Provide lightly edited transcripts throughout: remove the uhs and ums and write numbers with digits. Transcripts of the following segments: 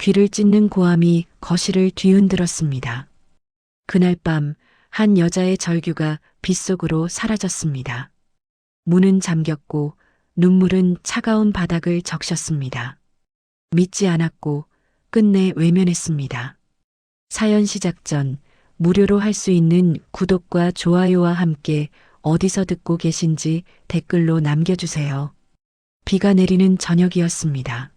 귀를 찢는 고함이 거실을 뒤흔들었습니다. 그날 밤 한 여자의 절규가 빗속으로 사라졌습니다. 문은 잠겼고 눈물은 차가운 바닥을 적셨습니다. 믿지 않았고 끝내 외면했습니다. 사연 시작 전 무료로 할 수 있는 구독과 좋아요와 함께 어디서 듣고 계신지 댓글로 남겨주세요. 비가 내리는 저녁이었습니다.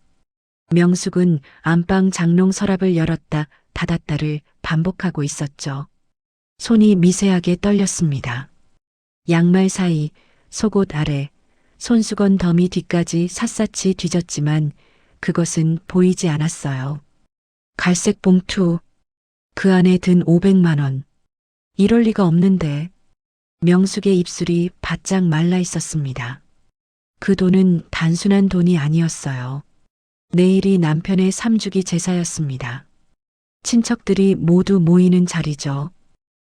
명숙은 안방 장롱 서랍을 열었다 닫았다를 반복하고 있었죠. 손이 미세하게 떨렸습니다. 양말 사이, 속옷 아래, 손수건 더미 뒤까지 샅샅이 뒤졌지만 그것은 보이지 않았어요. 갈색 봉투, 그 안에 든 500만 원. 이럴 리가 없는데. 명숙의 입술이 바짝 말라 있었습니다. 그 돈은 단순한 돈이 아니었어요. 내일이 남편의 3주기 제사였습니다. 친척들이 모두 모이는 자리죠.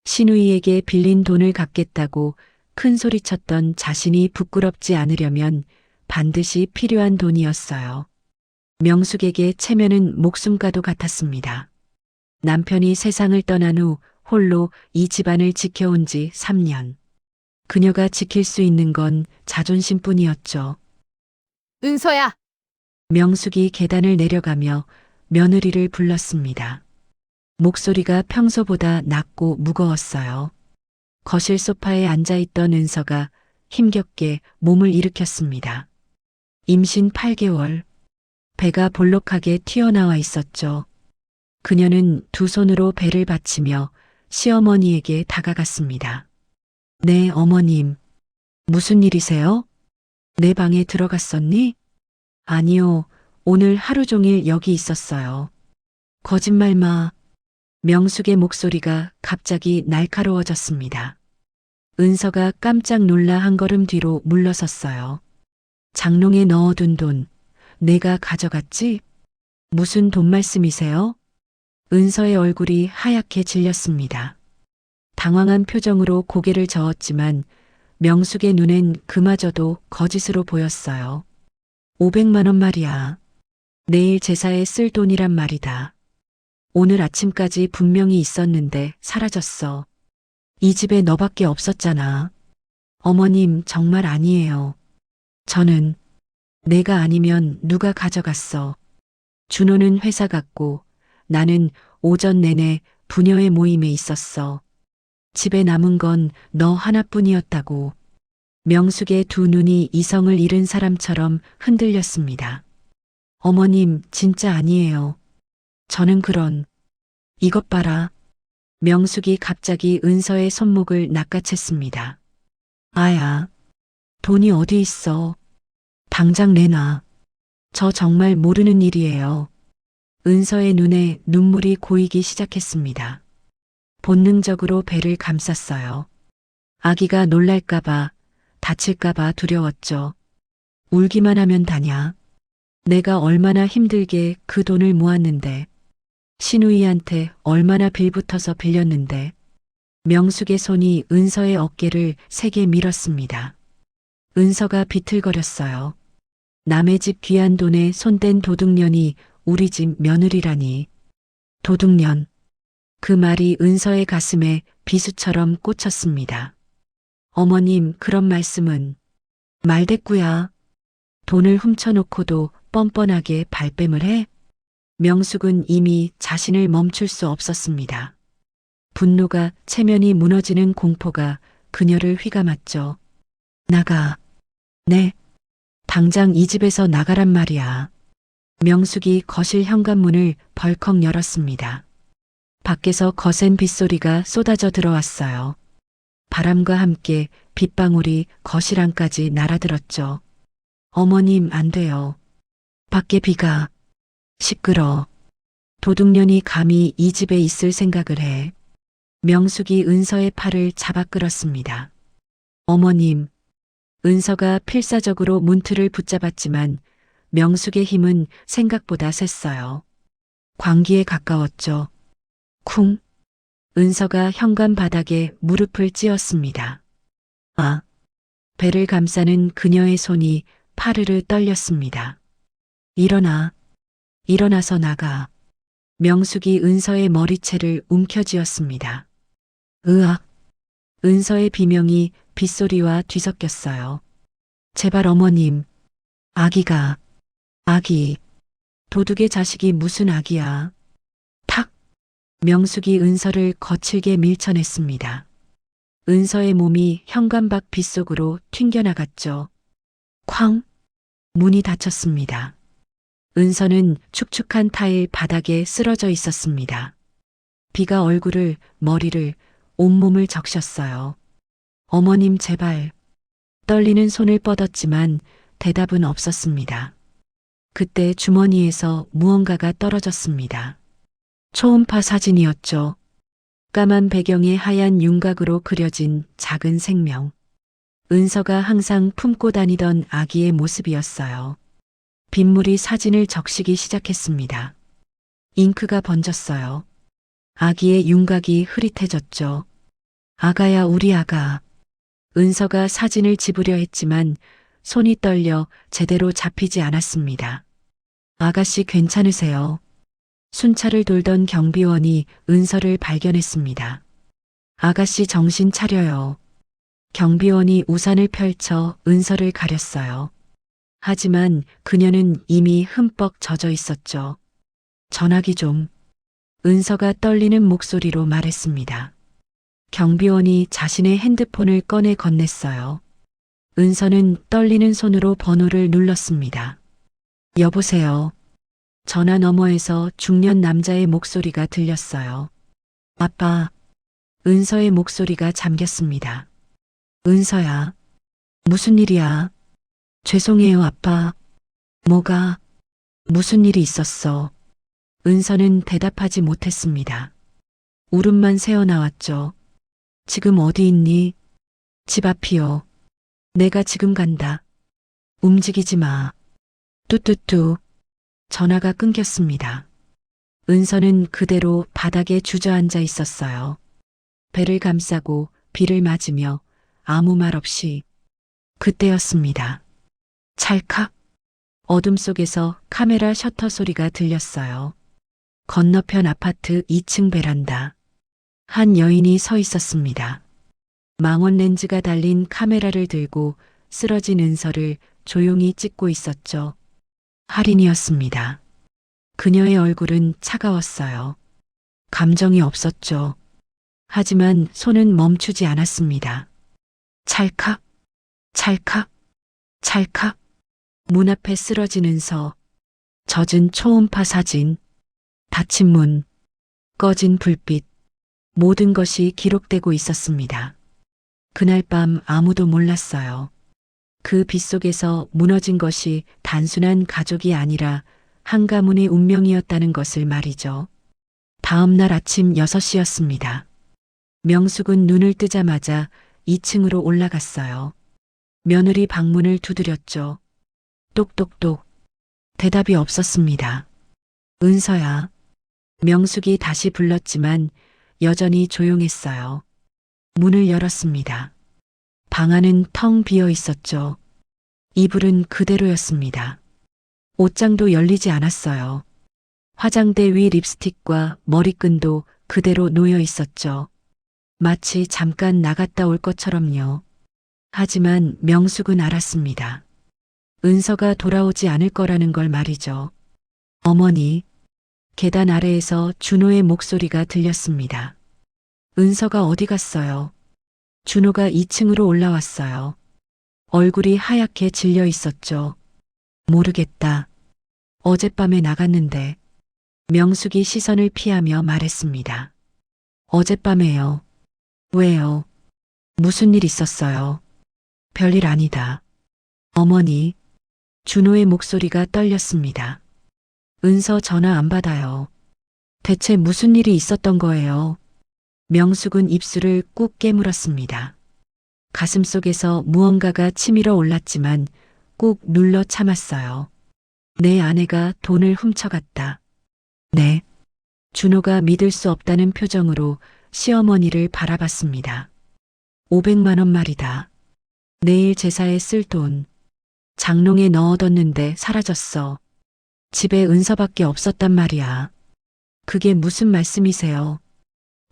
시누이에게 빌린 돈을 갚겠다고 큰 소리쳤던 자신이 부끄럽지 않으려면 반드시 필요한 돈이었어요. 명숙에게 체면은 목숨과도 같았습니다. 남편이 세상을 떠난 후 홀로 이 집안을 지켜온 지 3년. 그녀가 지킬 수 있는 건 자존심뿐이었죠. 은서야, 명숙이 계단을 내려가며 며느리를 불렀습니다. 목소리가 평소보다 낮고 무거웠어요. 거실 소파에 앉아있던 은서가 힘겹게 몸을 일으켰습니다. 임신 8개월, 배가 볼록하게 튀어나와 있었죠. 그녀는 두 손으로 배를 받치며 시어머니에게 다가갔습니다. 네, 어머님. 무슨 일이세요? 내 방에 들어갔었니? 아니요, 오늘 하루 종일 여기 있었어요. 거짓말 마. 명숙의 목소리가 갑자기 날카로워졌습니다. 은서가 깜짝 놀라 한 걸음 뒤로 물러섰어요. 장롱에 넣어둔 돈, 내가 가져갔지? 무슨 돈 말씀이세요? 은서의 얼굴이 하얗게 질렸습니다. 당황한 표정으로 고개를 저었지만 명숙의 눈엔 그마저도 거짓으로 보였어요. 500만 원 말이야. 내일 제사에 쓸 돈이란 말이다. 오늘 아침까지 분명히 있었는데 사라졌어. 이 집에 너밖에 없었잖아. 어머님, 정말 아니에요. 저는 내가 아니면 누가 가져갔어. 준호는 회사 갔고 나는 오전 내내 부녀의 모임에 있었어. 집에 남은 건 너 하나뿐이었다고. 명숙의 두 눈이 이성을 잃은 사람처럼 흔들렸습니다. 어머님, 진짜 아니에요. 저는 이것 봐라. 명숙이 갑자기 은서의 손목을 낚아챘습니다. 아야, 돈이 어디 있어? 당장 내놔. 저 정말 모르는 일이에요. 은서의 눈에 눈물이 고이기 시작했습니다. 본능적으로 배를 감쌌어요. 아기가 놀랄까봐, 다칠까봐 두려웠죠. 울기만 하면 다냐. 내가 얼마나 힘들게 그 돈을 모았는데, 시누이한테 얼마나 빌붙어서 빌렸는데, 명숙의 손이 은서의 어깨를 세게 밀었습니다. 은서가 비틀거렸어요. 남의 집 귀한 돈에 손댄 도둑년이 우리 집 며느리라니. 도둑년. 그 말이 은서의 가슴에 비수처럼 꽂혔습니다. 어머님, 그런 말씀은. 말대꾸야. 돈을 훔쳐놓고도 뻔뻔하게 발뺌을 해? 명숙은 이미 자신을 멈출 수 없었습니다. 분노가 체면이 무너지는 공포가 그녀를 휘감았죠. 나가. 네. 당장 이 집에서 나가란 말이야. 명숙이 거실 현관문을 벌컥 열었습니다. 밖에서 거센 빗소리가 쏟아져 들어왔어요. 바람과 함께 빗방울이 거실 안까지 날아들었죠. 어머님, 안 돼요. 밖에 비가. 시끄러. 도둑년이 감히 이 집에 있을 생각을 해. 명숙이 은서의 팔을 잡아 끌었습니다. 어머님. 은서가 필사적으로 문틀을 붙잡았지만 명숙의 힘은 생각보다 셌어요. 광기에 가까웠죠. 쿵. 은서가 현관 바닥에 무릎을 찧었습니다. 아. 배를 감싸는 그녀의 손이 파르르 떨렸습니다. 일어나. 일어나서 나가. 명숙이 은서의 머리채를 움켜쥐었습니다. 으악! 은서의 비명이 빗소리와 뒤섞였어요. 제발 어머님, 아기가, 아기, 도둑의 자식이 무슨 아기야. 탁! 명숙이 은서를 거칠게 밀쳐냈습니다. 은서의 몸이 현관밖 빗속으로 튕겨나갔죠. 쾅! 문이 닫혔습니다. 은서는 축축한 타일 바닥에 쓰러져 있었습니다. 비가 얼굴을, 머리를, 온몸을 적셨어요. 어머님 제발. 떨리는 손을 뻗었지만 대답은 없었습니다. 그때 주머니에서 무언가가 떨어졌습니다. 초음파 사진이었죠. 까만 배경에 하얀 윤곽으로 그려진 작은 생명. 은서가 항상 품고 다니던 아기의 모습이었어요. 빗물이 사진을 적시기 시작했습니다. 잉크가 번졌어요. 아기의 윤곽이 흐릿해졌죠. 아가야 우리 아가. 은서가 사진을 집으려 했지만 손이 떨려 제대로 잡히지 않았습니다. 아가씨 괜찮으세요? 순찰을 돌던 경비원이 은서를 발견했습니다. 아가씨 정신 차려요. 경비원이 우산을 펼쳐 은서를 가렸어요. 하지만 그녀는 이미 흠뻑 젖어 있었죠. 전화기 좀. 은서가 떨리는 목소리로 말했습니다. 경비원이 자신의 핸드폰을 꺼내 건넸어요. 은서는 떨리는 손으로 번호를 눌렀습니다. 여보세요. 전화 너머에서 중년 남자의 목소리가 들렸어요. 아빠. 은서의 목소리가 잠겼습니다. 은서야. 무슨 일이야? 죄송해요, 아빠. 뭐가? 무슨 일이 있었어? 은서는 대답하지 못했습니다. 울음만 새어나왔죠. 지금 어디 있니? 집 앞이요. 내가 지금 간다. 움직이지 마. 뚜뚜뚜. 전화가 끊겼습니다. 은서는 그대로 바닥에 주저앉아 있었어요. 배를 감싸고 비를 맞으며 아무 말 없이. 그때였습니다. 찰칵. 어둠 속에서 카메라 셔터 소리가 들렸어요. 건너편 아파트 2층 베란다. 한 여인이 서 있었습니다. 망원 렌즈가 달린 카메라를 들고 쓰러진 은서를 조용히 찍고 있었죠. 할인이었습니다. 그녀의 얼굴은 차가웠어요. 감정이 없었죠. 하지만 손은 멈추지 않았습니다. 찰칵, 찰칵, 찰칵. 문 앞에 쓰러진 은서. 젖은 초음파 사진. 닫힌 문. 꺼진 불빛. 모든 것이 기록되고 있었습니다. 그날 밤 아무도 몰랐어요. 그 빗속에서 무너진 것이 단순한 가족이 아니라 한 가문의 운명이었다는 것을 말이죠. 다음 날 아침 6시였습니다. 명숙은 눈을 뜨자마자 2층으로 올라갔어요. 며느리 방문을 두드렸죠. 똑똑똑. 대답이 없었습니다. 은서야. 명숙이 다시 불렀지만 여전히 조용했어요. 문을 열었습니다. 방 안은 텅 비어 있었죠. 이불은 그대로였습니다. 옷장도 열리지 않았어요. 화장대 위 립스틱과 머리끈도 그대로 놓여 있었죠. 마치 잠깐 나갔다 올 것처럼요. 하지만 명숙은 알았습니다. 은서가 돌아오지 않을 거라는 걸 말이죠. 어머니. 계단 아래에서 준호의 목소리가 들렸습니다. 은서가 어디 갔어요? 준호가 2층으로 올라왔어요. 얼굴이 하얗게 질려 있었죠. 모르겠다. 어젯밤에 나갔는데. 명숙이 시선을 피하며 말했습니다. 어젯밤에요. 왜요? 무슨 일 있었어요? 별일 아니다. 어머니. 준호의 목소리가 떨렸습니다. 은서 전화 안 받아요. 대체 무슨 일이 있었던 거예요? 명숙은 입술을 꾹 깨물었습니다. 가슴속에서 무언가가 치밀어 올랐지만 꾹 눌러 참았어요. 내 아내가 돈을 훔쳐갔다. 네. 준호가 믿을 수 없다는 표정으로 시어머니를 바라봤습니다. 500만 원 말이다. 내일 제사에 쓸 돈. 장롱에 넣어뒀는데 사라졌어. 집에 은서밖에 없었단 말이야. 그게 무슨 말씀이세요?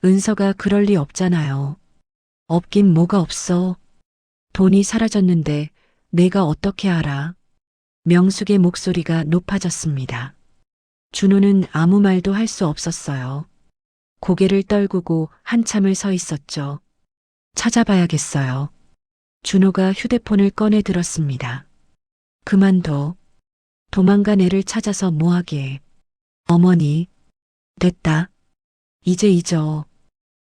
은서가 그럴 리 없잖아요. 없긴 뭐가 없어. 돈이 사라졌는데 내가 어떻게 알아? 명숙의 목소리가 높아졌습니다. 준호는 아무 말도 할 수 없었어요. 고개를 떨구고 한참을 서 있었죠. 찾아봐야겠어요. 준호가 휴대폰을 꺼내 들었습니다. 그만둬. 도망간 애를 찾아서 뭐하게. 어머니. 됐다. 이제 잊어.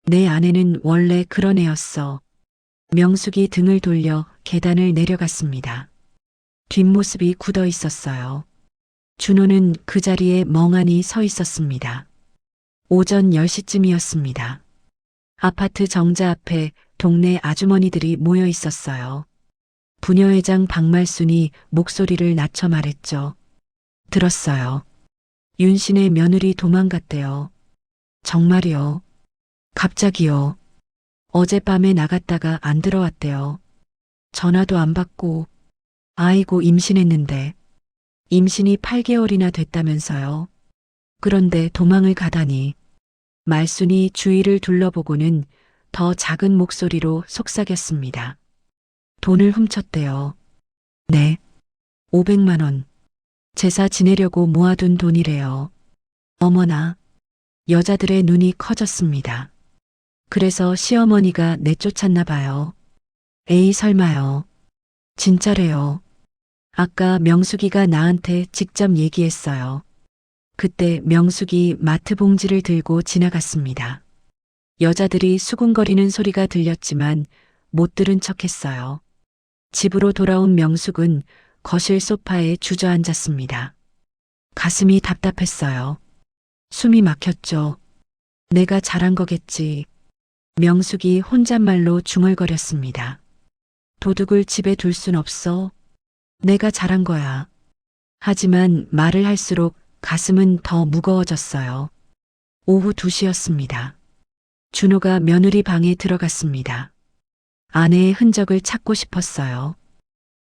내 아내는 원래 그런 애였어. 명숙이 등을 돌려 계단을 내려갔습니다. 뒷모습이 굳어 있었어요. 준호는 그 자리에 멍하니 서 있었습니다. 오전 10시쯤이었습니다. 아파트 정자 앞에 동네 아주머니들이 모여 있었어요. 부녀회장 박말순이 목소리를 낮춰 말했죠. 들었어요. 윤신의 며느리 도망갔대요. 정말이요. 갑자기요. 어젯밤에 나갔다가 안 들어왔대요. 전화도 안 받고. 아이고 임신했는데. 임신이 8개월이나 됐다면서요. 그런데 도망을 가다니. 말순이 주위를 둘러보고는 더 작은 목소리로 속삭였습니다. 돈을 훔쳤대요. 네. 500만 원. 제사 지내려고 모아둔 돈이래요. 어머나. 여자들의 눈이 커졌습니다. 그래서 시어머니가 내쫓았나 봐요. 에이 설마요. 진짜래요. 아까 명숙이가 나한테 직접 얘기했어요. 그때 명숙이 마트 봉지를 들고 지나갔습니다. 여자들이 수군거리는 소리가 들렸지만 못 들은 척했어요. 집으로 돌아온 명숙은 거실 소파에 주저앉았습니다. 가슴이 답답했어요. 숨이 막혔죠. 내가 잘한 거겠지. 명숙이 혼잣말로 중얼거렸습니다. 도둑을 집에 둘 순 없어. 내가 잘한 거야. 하지만 말을 할수록 가슴은 더 무거워졌어요. 오후 2시였습니다. 준호가 며느리 방에 들어갔습니다. 아내의 흔적을 찾고 싶었어요.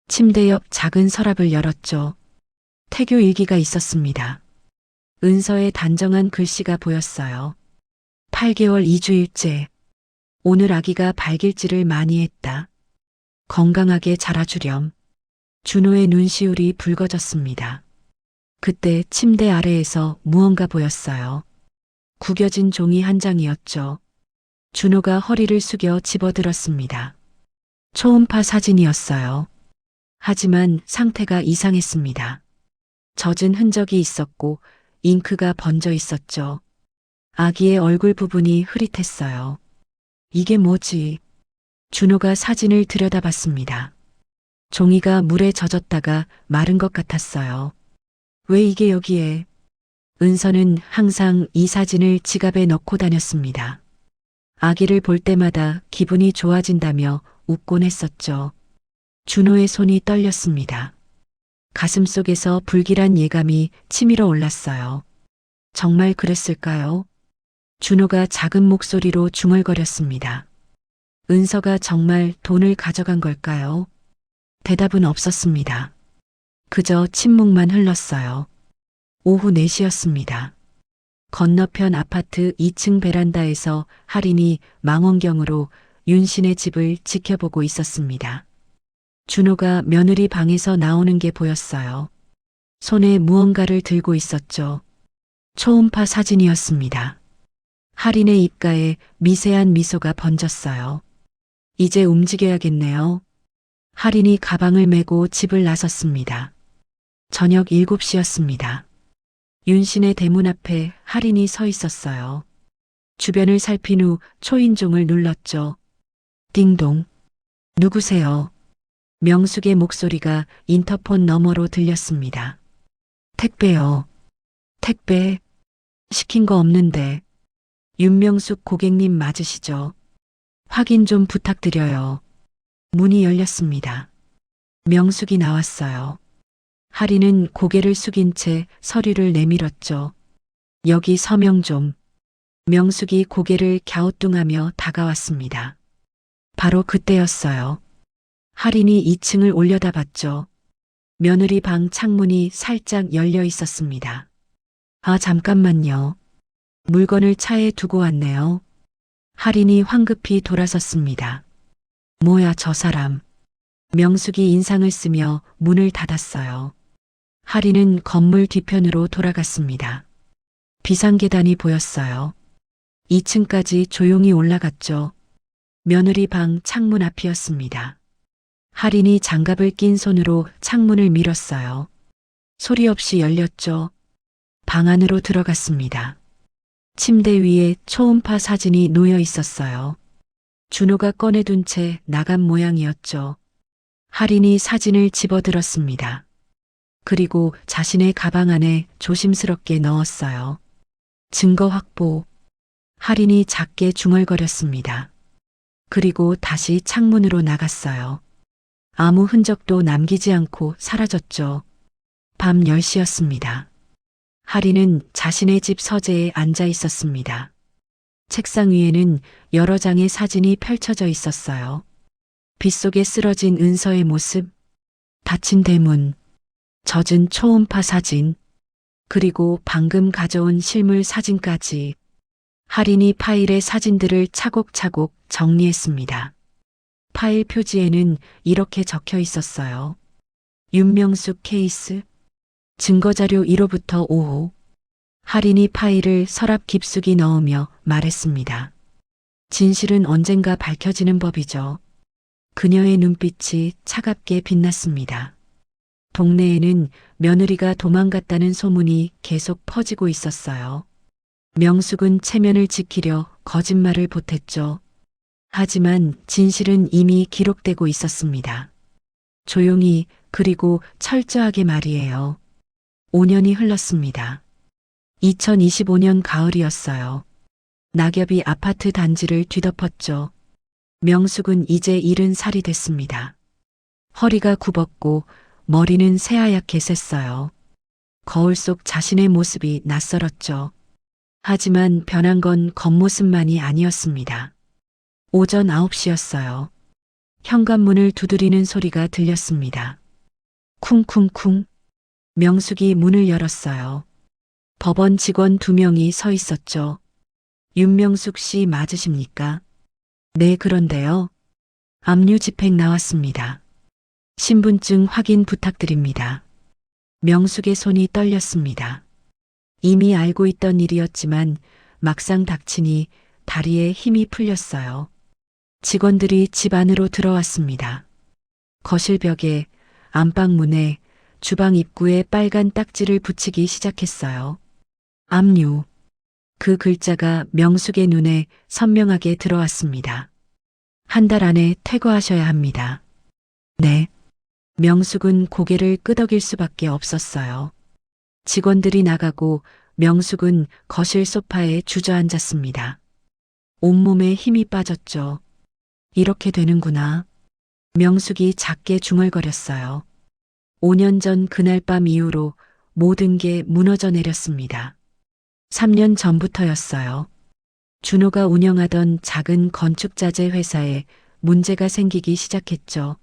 침대 옆 작은 서랍을 열었죠. 태교 일기가 있었습니다. 은서의 단정한 글씨가 보였어요. 8개월 2주일째. 오늘 아기가 발길질을 많이 했다. 건강하게 자라주렴. 준호의 눈시울이 붉어졌습니다. 그때 침대 아래에서 무언가 보였어요. 구겨진 종이 한 장이었죠. 준호가 허리를 숙여 집어들었습니다. 초음파 사진이었어요. 하지만 상태가 이상했습니다. 젖은 흔적이 있었고 잉크가 번져 있었죠. 아기의 얼굴 부분이 흐릿했어요. 이게 뭐지? 준호가 사진을 들여다봤습니다. 종이가 물에 젖었다가 마른 것 같았어요. 왜 이게 여기에? 은서는 항상 이 사진을 지갑에 넣고 다녔습니다. 아기를 볼 때마다 기분이 좋아진다며 웃곤 했었죠. 준호의 손이 떨렸습니다. 가슴속에서 불길한 예감이 치밀어 올랐어요. 정말 그랬을까요? 준호가 작은 목소리로 중얼거렸습니다. 은서가 정말 돈을 가져간 걸까요? 대답은 없었습니다. 그저 침묵만 흘렀어요. 오후 4시였습니다. 건너편 아파트 2층 베란다에서 할인이 망원경으로 윤신의 집을 지켜보고 있었습니다. 준호가 며느리 방에서 나오는 게 보였어요. 손에 무언가를 들고 있었죠. 초음파 사진이었습니다. 할인의 입가에 미세한 미소가 번졌어요. 이제 움직여야겠네요. 할인이 가방을 메고 집을 나섰습니다. 저녁 7시였습니다. 윤신의 대문 앞에 할인이 서 있었어요. 주변을 살핀 후 초인종을 눌렀죠. 띵동. 누구세요? 명숙의 목소리가 인터폰 너머로 들렸습니다. 택배요. 택배. 시킨 거 없는데. 윤명숙 고객님 맞으시죠? 확인 좀 부탁드려요. 문이 열렸습니다. 명숙이 나왔어요. 할인은 고개를 숙인 채 서류를 내밀었죠. 여기 서명 좀. 명숙이 고개를 갸우뚱하며 다가왔습니다. 바로 그때였어요. 할인이 2층을 올려다봤죠. 며느리 방 창문이 살짝 열려 있었습니다. 아, 잠깐만요. 물건을 차에 두고 왔네요. 할인이 황급히 돌아섰습니다. 뭐야 저 사람. 명숙이 인상을 쓰며 문을 닫았어요. 할인은 건물 뒤편으로 돌아갔습니다. 비상계단이 보였어요. 2층까지 조용히 올라갔죠. 며느리 방 창문 앞이었습니다. 할인이 장갑을 낀 손으로 창문을 밀었어요. 소리 없이 열렸죠. 방 안으로 들어갔습니다. 침대 위에 초음파 사진이 놓여 있었어요. 준호가 꺼내둔 채 나간 모양이었죠. 할인이 사진을 집어들었습니다. 그리고 자신의 가방 안에 조심스럽게 넣었어요. 증거 확보. 할인이 작게 중얼거렸습니다. 그리고 다시 창문으로 나갔어요. 아무 흔적도 남기지 않고 사라졌죠. 밤 10시였습니다. 할인은 자신의 집 서재에 앉아 있었습니다. 책상 위에는 여러 장의 사진이 펼쳐져 있었어요. 빗속에 쓰러진 은서의 모습, 닫힌 대문, 젖은 초음파 사진, 그리고 방금 가져온 실물 사진까지. 할인이 파일의 사진들을 차곡차곡 정리했습니다. 파일 표지에는 이렇게 적혀 있었어요. 윤명숙 케이스, 증거자료 1호부터 5호. 할인이 파일을 서랍 깊숙이 넣으며 말했습니다. 진실은 언젠가 밝혀지는 법이죠. 그녀의 눈빛이 차갑게 빛났습니다. 동네에는 며느리가 도망갔다는 소문이 계속 퍼지고 있었어요. 명숙은 체면을 지키려 거짓말을 보탰죠. 하지만 진실은 이미 기록되고 있었습니다. 조용히 그리고 철저하게 말이에요. 5년이 흘렀습니다. 2025년 가을이었어요. 낙엽이 아파트 단지를 뒤덮었죠. 명숙은 이제 70살이 됐습니다. 허리가 굽었고 머리는 새하얗게 샜어요. 거울 속 자신의 모습이 낯설었죠. 하지만 변한 건 겉모습만이 아니었습니다. 오전 9시였어요. 현관문을 두드리는 소리가 들렸습니다. 쿵쿵쿵. 명숙이 문을 열었어요. 법원 직원 2명이 서 있었죠. 윤명숙 씨 맞으십니까? 네, 그런데요. 압류 집행 나왔습니다. 신분증 확인 부탁드립니다. 명숙의 손이 떨렸습니다. 이미 알고 있던 일이었지만 막상 닥치니 다리에 힘이 풀렸어요. 직원들이 집 안으로 들어왔습니다. 거실 벽에, 안방 문에, 주방 입구에 빨간 딱지를 붙이기 시작했어요. 압류. 그 글자가 명숙의 눈에 선명하게 들어왔습니다. 1달 안에 퇴거하셔야 합니다. 네. 명숙은 고개를 끄덕일 수밖에 없었어요. 직원들이 나가고 명숙은 거실 소파에 주저앉았습니다. 온몸에 힘이 빠졌죠. 이렇게 되는구나. 명숙이 작게 중얼거렸어요. 5년 전 그날 밤 이후로 모든 게 무너져 내렸습니다. 3년 전부터였어요. 준호가 운영하던 작은 건축자재 회사에 문제가 생기기 시작했죠.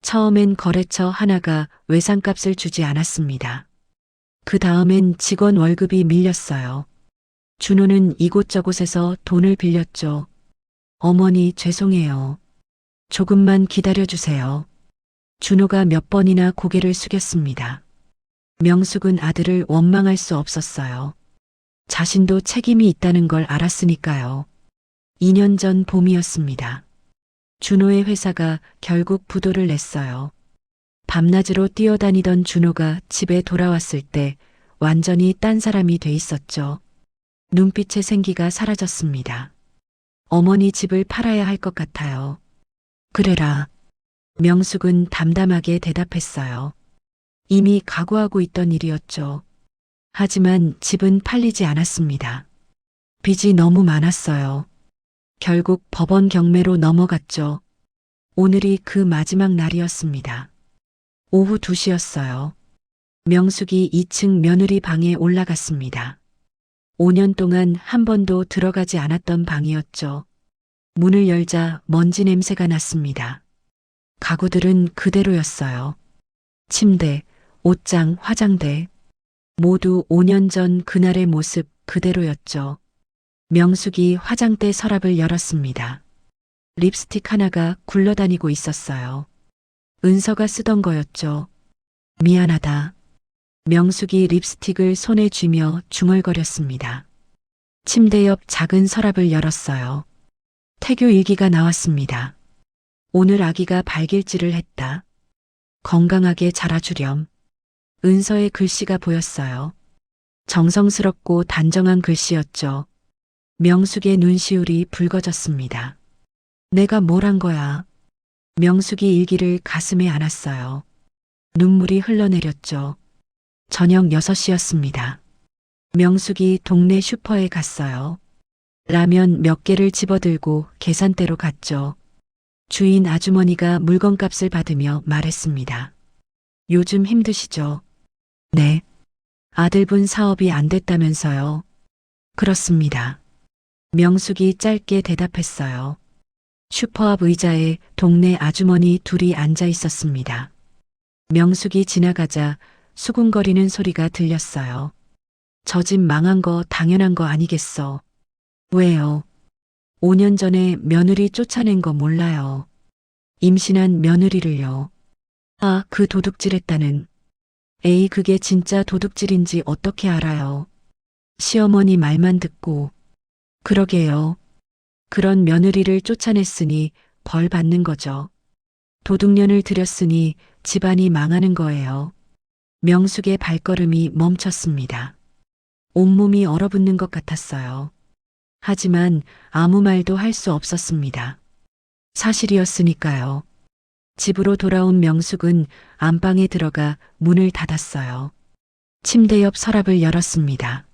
처음엔 거래처 하나가 외상값을 주지 않았습니다. 그 다음엔 직원 월급이 밀렸어요. 준호는 이곳저곳에서 돈을 빌렸죠. 어머니 죄송해요. 조금만 기다려주세요. 준호가 몇 번이나 고개를 숙였습니다. 명숙은 아들을 원망할 수 없었어요. 자신도 책임이 있다는 걸 알았으니까요. 2년 전 봄이었습니다. 준호의 회사가 결국 부도를 냈어요. 밤낮으로 뛰어다니던 준호가 집에 돌아왔을 때 완전히 딴 사람이 돼 있었죠. 눈빛의 생기가 사라졌습니다. 어머니 집을 팔아야 할 것 같아요. 그래라. 명숙은 담담하게 대답했어요. 이미 각오하고 있던 일이었죠. 하지만 집은 팔리지 않았습니다. 빚이 너무 많았어요. 결국 법원 경매로 넘어갔죠. 오늘이 그 마지막 날이었습니다. 오후 2시였어요. 명숙이 2층 며느리 방에 올라갔습니다. 5년 동안 한 번도 들어가지 않았던 방이었죠. 문을 열자 먼지 냄새가 났습니다. 가구들은 그대로였어요. 침대, 옷장, 화장대. 모두 5년 전 그날의 모습 그대로였죠. 명숙이 화장대 서랍을 열었습니다. 립스틱 하나가 굴러다니고 있었어요. 은서가 쓰던 거였죠. 미안하다. 명숙이 립스틱을 손에 쥐며 중얼거렸습니다. 침대 옆 작은 서랍을 열었어요. 태교 일기가 나왔습니다. 오늘 아기가 발길질을 했다. 건강하게 자라주렴. 은서의 글씨가 보였어요. 정성스럽고 단정한 글씨였죠. 명숙의 눈시울이 붉어졌습니다. 내가 뭘 한 거야? 명숙이 일기를 가슴에 안았어요. 눈물이 흘러내렸죠. 저녁 6시였습니다. 명숙이 동네 슈퍼에 갔어요. 라면 몇 개를 집어들고 계산대로 갔죠. 주인 아주머니가 물건값을 받으며 말했습니다. 요즘 힘드시죠? 네. 아들분 사업이 안 됐다면서요. 그렇습니다. 명숙이 짧게 대답했어요. 슈퍼 앞 의자에 동네 아주머니 둘이 앉아 있었습니다. 명숙이 지나가자 수군거리는 소리가 들렸어요. 저 집 망한 거 당연한 거 아니겠어. 왜요? 5년 전에 며느리 쫓아낸 거 몰라요. 임신한 며느리를요. 아, 그 도둑질했다는. 에이, 그게 진짜 도둑질인지 어떻게 알아요? 시어머니 말만 듣고. 그러게요. 그런 며느리를 쫓아냈으니 벌 받는 거죠. 도둑년을 들였으니 집안이 망하는 거예요. 명숙의 발걸음이 멈췄습니다. 온몸이 얼어붙는 것 같았어요. 하지만 아무 말도 할 수 없었습니다. 사실이었으니까요. 집으로 돌아온 명숙은 안방에 들어가 문을 닫았어요. 침대 옆 서랍을 열었습니다.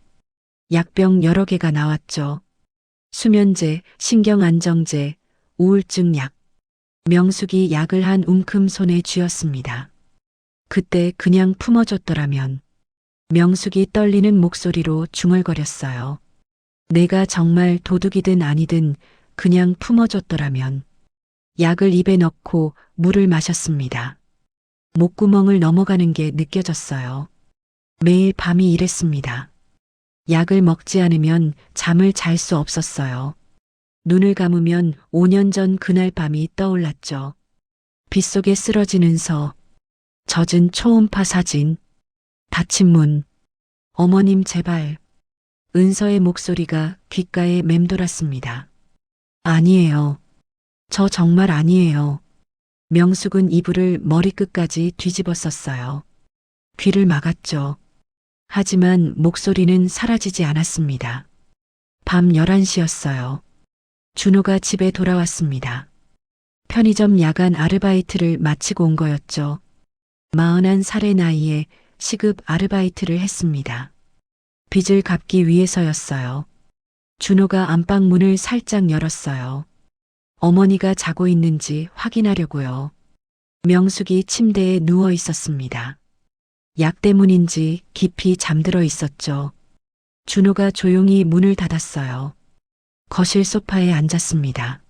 약병 여러 개가 나왔죠. 수면제, 신경안정제, 우울증 약. 명숙이 약을 한 움큼 손에 쥐었습니다. 그때 그냥 품어줬더라면. 명숙이 떨리는 목소리로 중얼거렸어요. 내가 정말 도둑이든 아니든 그냥 품어줬더라면. 약을 입에 넣고 물을 마셨습니다. 목구멍을 넘어가는 게 느껴졌어요. 매일 밤이 이랬습니다. 약을 먹지 않으면 잠을 잘 수 없었어요. 눈을 감으면 5년 전 그날 밤이 떠올랐죠. 빗속에 쓰러진 은서, 젖은 초음파 사진, 닫힌 문. 어머님 제발. 은서의 목소리가 귓가에 맴돌았습니다. 아니에요. 저 정말 아니에요. 명숙은 이불을 머리끝까지 뒤집었었어요. 귀를 막았죠. 하지만 목소리는 사라지지 않았습니다. 밤 11시였어요. 준호가 집에 돌아왔습니다. 편의점 야간 아르바이트를 마치고 온 거였죠. 41살의 나이에 시급 아르바이트를 했습니다. 빚을 갚기 위해서였어요. 준호가 안방 문을 살짝 열었어요. 어머니가 자고 있는지 확인하려고요. 명숙이 침대에 누워 있었습니다. 약 때문인지 깊이 잠들어 있었죠. 준호가 조용히 문을 닫았어요. 거실 소파에 앉았습니다.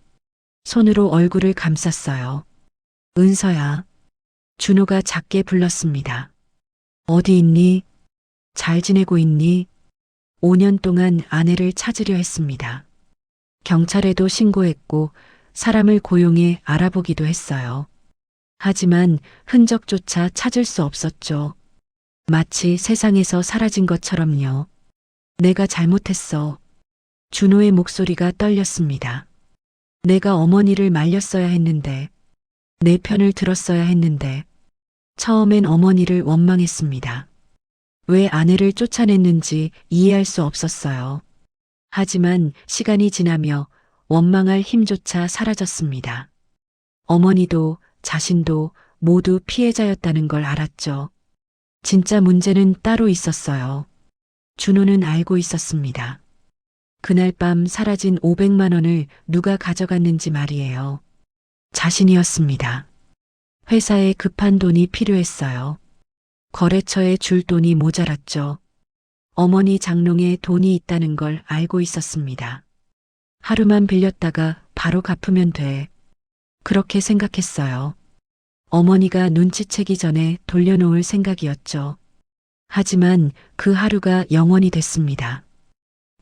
손으로 얼굴을 감쌌어요. 은서야. 준호가 작게 불렀습니다. 어디 있니? 잘 지내고 있니? 5년 동안 아내를 찾으려 했습니다. 경찰에도 신고했고 사람을 고용해 알아보기도 했어요. 하지만 흔적조차 찾을 수 없었죠. 마치 세상에서 사라진 것처럼요. 내가 잘못했어. 준호의 목소리가 떨렸습니다. 내가 어머니를 말렸어야 했는데, 내 편을 들었어야 했는데, 처음엔 어머니를 원망했습니다. 왜 아내를 쫓아냈는지 이해할 수 없었어요. 하지만 시간이 지나며 원망할 힘조차 사라졌습니다. 어머니도 자신도 모두 피해자였다는 걸 알았죠. 진짜 문제는 따로 있었어요. 준호는 알고 있었습니다. 그날 밤 사라진 500만 원을 누가 가져갔는지 말이에요. 자신이었습니다. 회사에 급한 돈이 필요했어요. 거래처에 줄 돈이 모자랐죠. 어머니 장롱에 돈이 있다는 걸 알고 있었습니다. 하루만 빌렸다가 바로 갚으면 돼. 그렇게 생각했어요. 어머니가 눈치채기 전에 돌려놓을 생각이었죠. 하지만 그 하루가 영원히 됐습니다.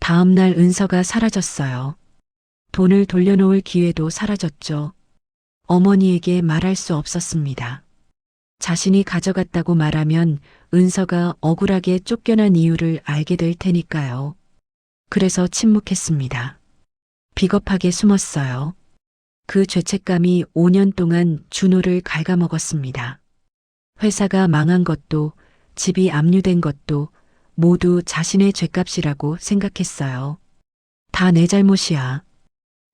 다음 날 은서가 사라졌어요. 돈을 돌려놓을 기회도 사라졌죠. 어머니에게 말할 수 없었습니다. 자신이 가져갔다고 말하면 은서가 억울하게 쫓겨난 이유를 알게 될 테니까요. 그래서 침묵했습니다. 비겁하게 숨었어요. 그 죄책감이 5년 동안 준호를 갉아먹었습니다. 회사가 망한 것도 집이 압류된 것도 모두 자신의 죄값이라고 생각했어요. 다 내 잘못이야.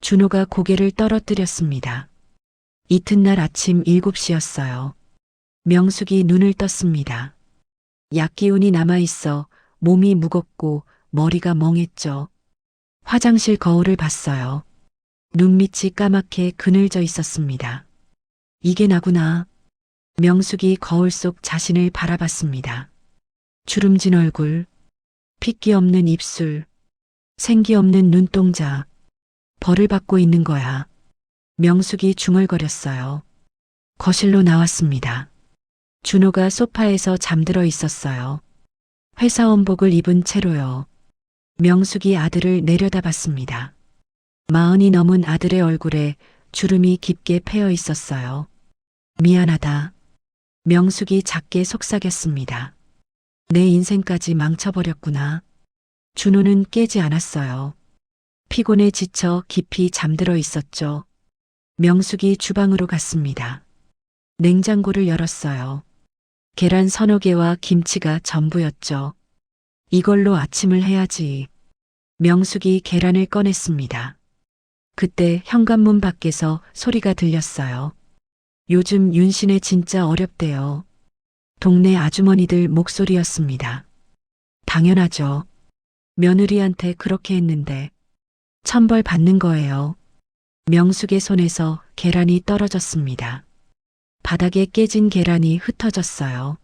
준호가 고개를 떨어뜨렸습니다. 이튿날 아침 7시였어요. 명숙이 눈을 떴습니다. 약기운이 남아있어 몸이 무겁고 머리가 멍했죠. 화장실 거울을 봤어요. 눈밑이 까맣게 그늘져 있었습니다. 이게 나구나. 명숙이 거울 속 자신을 바라봤습니다. 주름진 얼굴, 핏기 없는 입술, 생기 없는 눈동자, 벌을 받고 있는 거야. 명숙이 중얼거렸어요. 거실로 나왔습니다. 준호가 소파에서 잠들어 있었어요. 회사원복을 입은 채로요. 명숙이 아들을 내려다봤습니다. 40이 넘은 아들의 얼굴에 주름이 깊게 패여 있었어요. 미안하다. 명숙이 작게 속삭였습니다. 내 인생까지 망쳐버렸구나. 준호는 깨지 않았어요. 피곤에 지쳐 깊이 잠들어 있었죠. 명숙이 주방으로 갔습니다. 냉장고를 열었어요. 계란 서너 개와 김치가 전부였죠. 이걸로 아침을 해야지. 명숙이 계란을 꺼냈습니다. 그때 현관문 밖에서 소리가 들렸어요. 요즘 윤씨네 진짜 어렵대요. 동네 아주머니들 목소리였습니다. 당연하죠. 며느리한테 그렇게 했는데 천벌 받는 거예요. 명숙의 손에서 계란이 떨어졌습니다. 바닥에 깨진 계란이 흩어졌어요.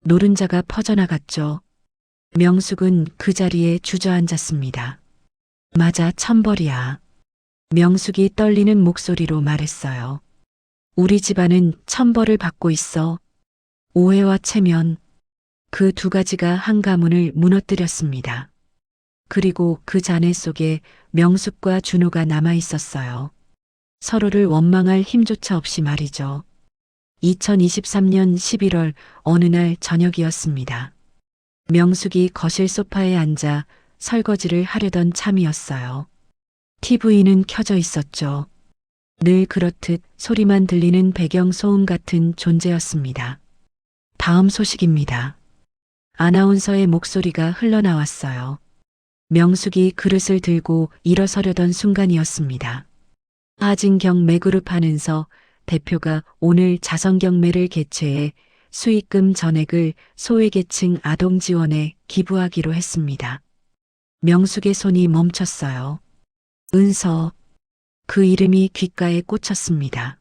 노른자가 퍼져나갔죠. 명숙은 그 자리에 주저앉았습니다. 맞아, 천벌이야. 명숙이 떨리는 목소리로 말했어요. 우리 집안은 천벌을 받고 있어. 오해와 체면, 그 두 가지가 한 가문을 무너뜨렸습니다. 그리고 그 잔해 속에 명숙과 준호가 남아 있었어요. 서로를 원망할 힘조차 없이 말이죠. 2023년 11월 어느 날 저녁이었습니다. 명숙이 거실 소파에 앉아 설거지를 하려던 참이었어요. TV는 켜져 있었죠. 늘 그렇듯 소리만 들리는 배경 소음 같은 존재였습니다. 다음 소식입니다. 아나운서의 목소리가 흘러나왔어요. 명숙이 그릇을 들고 일어서려던 순간이었습니다. 하진경 매그룹 하는서 대표가 오늘 자선경매를 개최해 수익금 전액을 소외계층 아동지원에 기부하기로 했습니다. 명숙의 손이 멈췄어요. 은서, 그 이름이 귓가에 꽂혔습니다.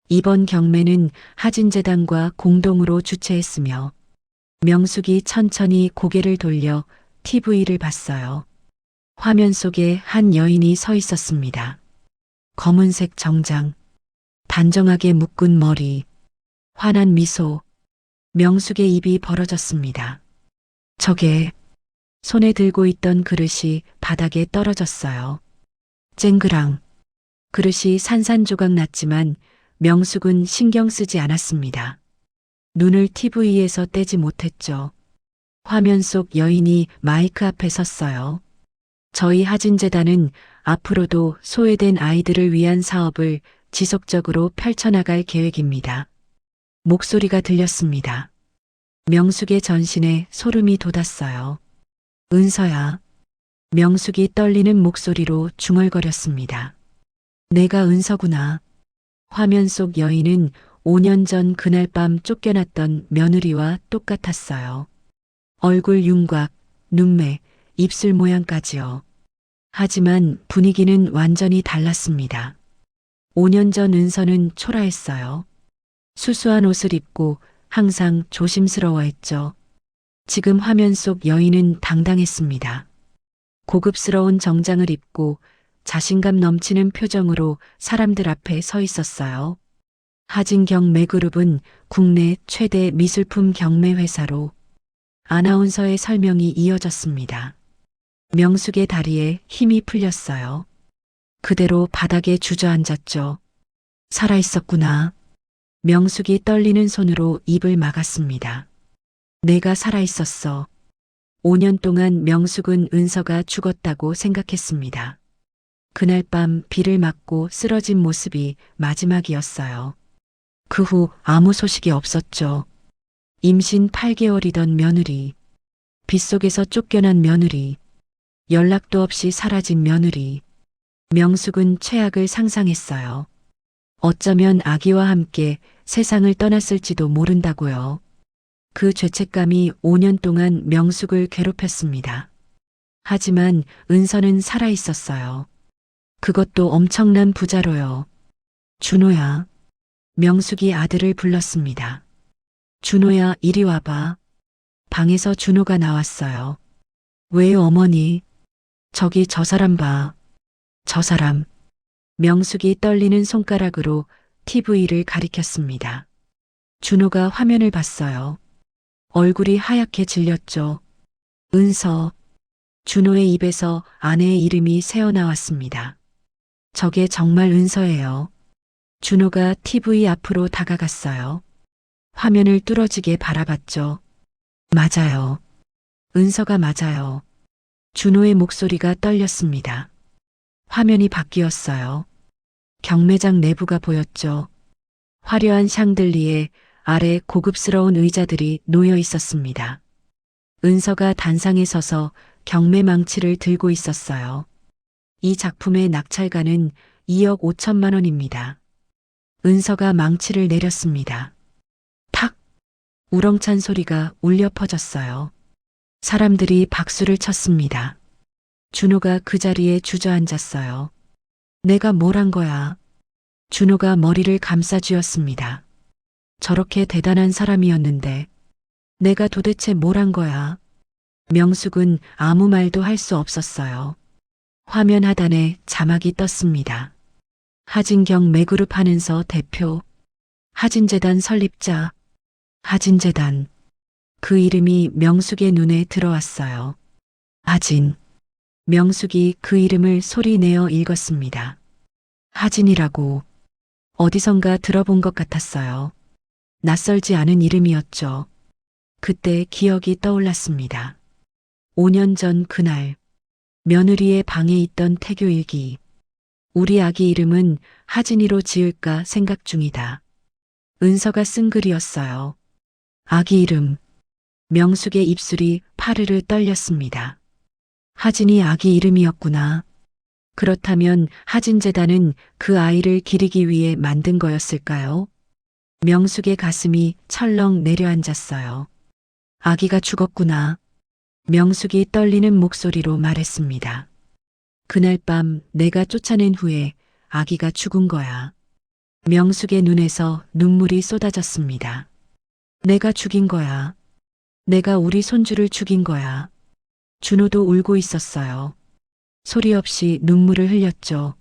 이번 경매는 하진재단과 공동으로 주최했으며 명숙이 천천히 고개를 돌려 TV를 봤어요. 화면 속에 한 여인이 서 있었습니다. 검은색 정장, 단정하게 묶은 머리, 환한 미소, 명숙의 입이 벌어졌습니다. 저게 손에 들고 있던 그릇이 바닥에 떨어졌어요. 쨍그랑. 그릇이 산산조각 났지만 명숙은 신경 쓰지 않았습니다. 눈을 TV에서 떼지 못했죠. 화면 속 여인이 마이크 앞에 섰어요. 저희 하진재단은 앞으로도 소외된 아이들을 위한 사업을 지속적으로 펼쳐나갈 계획입니다. 목소리가 들렸습니다. 명숙의 전신에 소름이 돋았어요. 은서야. 명숙이 떨리는 목소리로 중얼거렸습니다. 내가 은서구나. 화면 속 여인은 5년 전 그날 밤 쫓겨났던 며느리와 똑같았어요. 얼굴 윤곽, 눈매, 입술 모양까지요. 하지만 분위기는 완전히 달랐습니다. 5년 전 은서는 초라했어요. 수수한 옷을 입고 항상 조심스러워했죠. 지금 화면 속 여인은 당당했습니다. 고급스러운 정장을 입고 자신감 넘치는 표정으로 사람들 앞에 서 있었어요. 하진경 매그룹은 국내 최대 미술품 경매 회사로 아나운서의 설명이 이어졌습니다. 명숙의 다리에 힘이 풀렸어요. 그대로 바닥에 주저앉았죠. 살아있었구나. 명숙이 떨리는 손으로 입을 막았습니다. 내가 살아있었어. 5년 동안 명숙은 은서가 죽었다고 생각했습니다. 그날 밤 비를 맞고 쓰러진 모습이 마지막이었어요. 그 후 아무 소식이 없었죠. 임신 8개월이던 며느리, 빗속에서 쫓겨난 며느리, 연락도 없이 사라진 며느리. 명숙은 최악을 상상했어요. 어쩌면 아기와 함께 세상을 떠났을지도 모른다고요. 그 죄책감이 5년 동안 명숙을 괴롭혔습니다. 하지만 은서는 살아 있었어요. 그것도 엄청난 부자로요. 준호야. 명숙이 아들을 불렀습니다. 준호야, 이리 와봐. 방에서 준호가 나왔어요. 왜요, 어머니? 저기 저 사람 봐. 저 사람. 명숙이 떨리는 손가락으로 TV를 가리켰습니다. 준호가 화면을 봤어요. 얼굴이 하얗게 질렸죠. 은서. 준호의 입에서 아내의 이름이 새어나왔습니다. 저게 정말 은서예요. 준호가 TV 앞으로 다가갔어요. 화면을 뚫어지게 바라봤죠. 맞아요. 은서가 맞아요. 준호의 목소리가 떨렸습니다. 화면이 바뀌었어요. 경매장 내부가 보였죠. 화려한 샹들리에 아래 고급스러운 의자들이 놓여 있었습니다. 은서가 단상에 서서 경매 망치를 들고 있었어요. 이 작품의 낙찰가는 2억 5천만 원입니다. 은서가 망치를 내렸습니다. 탁! 우렁찬 소리가 울려 퍼졌어요. 사람들이 박수를 쳤습니다. 준호가 그 자리에 주저앉았어요. 내가 뭘 한 거야? 준호가 머리를 감싸쥐었습니다. 저렇게 대단한 사람이었는데 내가 도대체 뭘 한 거야? 명숙은 아무 말도 할 수 없었어요. 화면 하단에 자막이 떴습니다. 하진경 매그룹 한은서 대표, 하진재단 설립자, 하진재단. 그 이름이 명숙의 눈에 들어왔어요. 하진. 명숙이 그 이름을 소리내어 읽었습니다. 하진이라고. 어디선가 들어본 것 같았어요. 낯설지 않은 이름이었죠. 그때 기억이 떠올랐습니다. 5년 전 그날, 며느리의 방에 있던 태교일기. 우리 아기 이름은 하진이로 지을까 생각 중이다. 은서가 쓴 글이었어요. 아기 이름. 명숙의 입술이 파르르 떨렸습니다. 하진이 아기 이름이었구나. 그렇다면 하진재단은 그 아이를 기리기 위해 만든 거였을까요? 명숙의 가슴이 철렁 내려앉았어요. 아기가 죽었구나. 명숙이 떨리는 목소리로 말했습니다. 그날 밤 내가 쫓아낸 후에 아기가 죽은 거야. 명숙의 눈에서 눈물이 쏟아졌습니다. 내가 죽인 거야. 내가 우리 손주를 죽인 거야. 준호도 울고 있었어요. 소리 없이 눈물을 흘렸죠.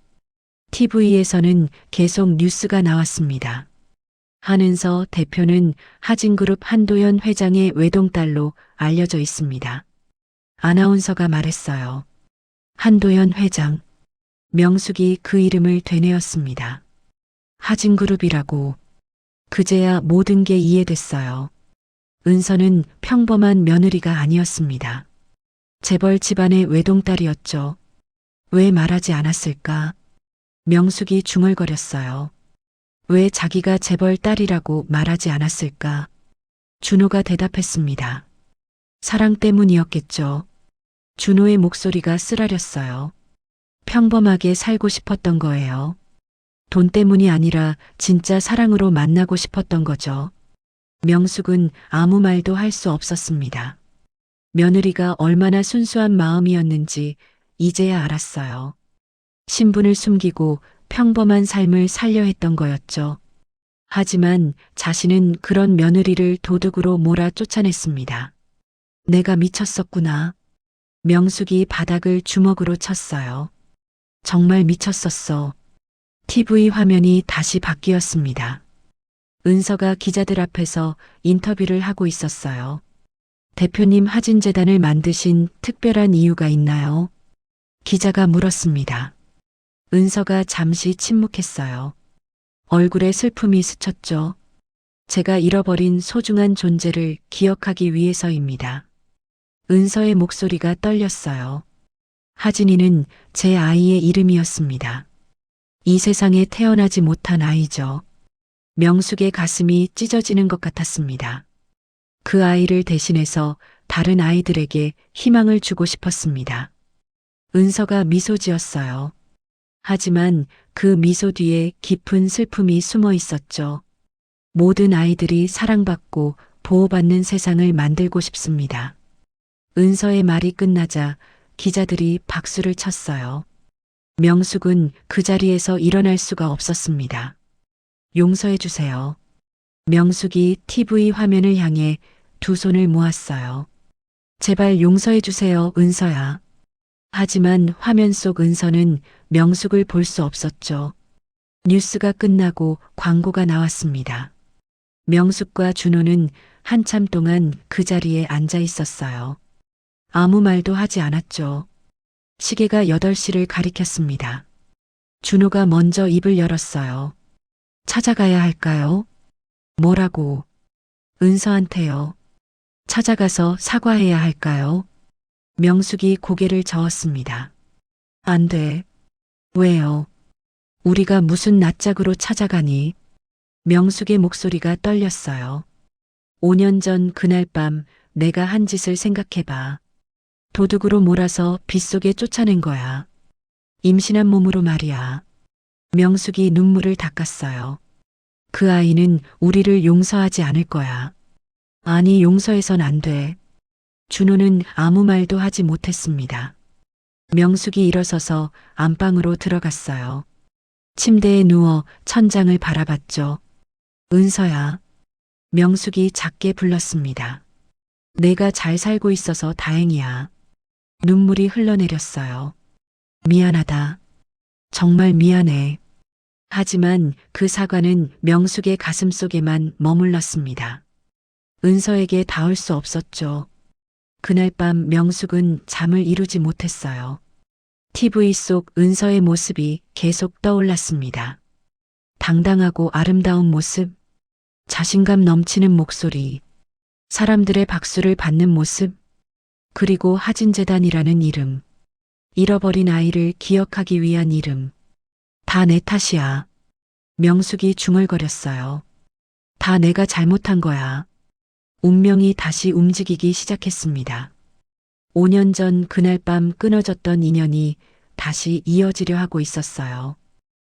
TV에서는 계속 뉴스가 나왔습니다. 한은서 대표는 하진그룹 한도연 회장의 외동딸로 알려져 있습니다. 아나운서가 말했어요. 한도연 회장. 명숙이 그 이름을 되뇌었습니다. 하진그룹이라고. 그제야 모든 게 이해됐어요. 은서는 평범한 며느리가 아니었습니다. 재벌 집안의 외동딸이었죠. 왜 말하지 않았을까? 명숙이 중얼거렸어요. 왜 자기가 재벌 딸이라고 말하지 않았을까? 준호가 대답했습니다. 사랑 때문이었겠죠. 준호의 목소리가 쓰라렸어요. 평범하게 살고 싶었던 거예요. 돈 때문이 아니라 진짜 사랑으로 만나고 싶었던 거죠. 명숙은 아무 말도 할 수 없었습니다. 며느리가 얼마나 순수한 마음이었는지 이제야 알았어요. 신분을 숨기고 평범한 삶을 살려 했던 거였죠. 하지만 자신은 그런 며느리를 도둑으로 몰아 쫓아냈습니다. 내가 미쳤었구나. 명숙이 바닥을 주먹으로 쳤어요. 정말 미쳤었어. TV 화면이 다시 바뀌었습니다. 은서가 기자들 앞에서 인터뷰를 하고 있었어요. 대표님 하진재단을 만드신 특별한 이유가 있나요? 기자가 물었습니다. 은서가 잠시 침묵했어요. 얼굴에 슬픔이 스쳤죠. 제가 잃어버린 소중한 존재를 기억하기 위해서입니다. 은서의 목소리가 떨렸어요. 하진이는 제 아이의 이름이었습니다. 이 세상에 태어나지 못한 아이죠. 명숙의 가슴이 찢어지는 것 같았습니다. 그 아이를 대신해서 다른 아이들에게 희망을 주고 싶었습니다. 은서가 미소 지었어요. 하지만 그 미소 뒤에 깊은 슬픔이 숨어 있었죠. 모든 아이들이 사랑받고 보호받는 세상을 만들고 싶습니다. 은서의 말이 끝나자 기자들이 박수를 쳤어요. 명숙은 그 자리에서 일어날 수가 없었습니다. 용서해 주세요. 명숙이 TV 화면을 향해 두 손을 모았어요. 제발 용서해 주세요, 은서야. 하지만 화면 속 은서는 명숙을 볼 수 없었죠. 뉴스가 끝나고 광고가 나왔습니다. 명숙과 준호는 한참 동안 그 자리에 앉아 있었어요. 아무 말도 하지 않았죠. 시계가 8시를 가리켰습니다. 준호가 먼저 입을 열었어요. 찾아가야 할까요? 뭐라고? 은서한테요. 찾아가서 사과해야 할까요? 명숙이 고개를 저었습니다. 안 돼. 왜요? 우리가 무슨 낯짝으로 찾아가니? 명숙의 목소리가 떨렸어요. 5년 전 그날 밤 내가 한 짓을 생각해봐. 도둑으로 몰아서 빗속에 쫓아낸 거야. 임신한 몸으로 말이야. 명숙이 눈물을 닦았어요. 그 아이는 우리를 용서하지 않을 거야. 아니, 용서해선 안 돼. 준호는 아무 말도 하지 못했습니다. 명숙이 일어서서 안방으로 들어갔어요. 침대에 누워 천장을 바라봤죠. 은서야. 명숙이 작게 불렀습니다. 내가 잘 살고 있어서 다행이야. 눈물이 흘러내렸어요. 미안하다. 정말 미안해. 하지만 그 사과는 명숙의 가슴 속에만 머물렀습니다. 은서에게 닿을 수 없었죠. 그날 밤 명숙은 잠을 이루지 못했어요. TV 속 은서의 모습이 계속 떠올랐습니다. 당당하고 아름다운 모습, 자신감 넘치는 목소리, 사람들의 박수를 받는 모습, 그리고 하진재단이라는 이름, 잃어버린 아이를 기억하기 위한 이름. 다 내 탓이야. 명숙이 중얼거렸어요. 다 내가 잘못한 거야. 운명이 다시 움직이기 시작했습니다. 5년 전 그날 밤 끊어졌던 인연이 다시 이어지려 하고 있었어요.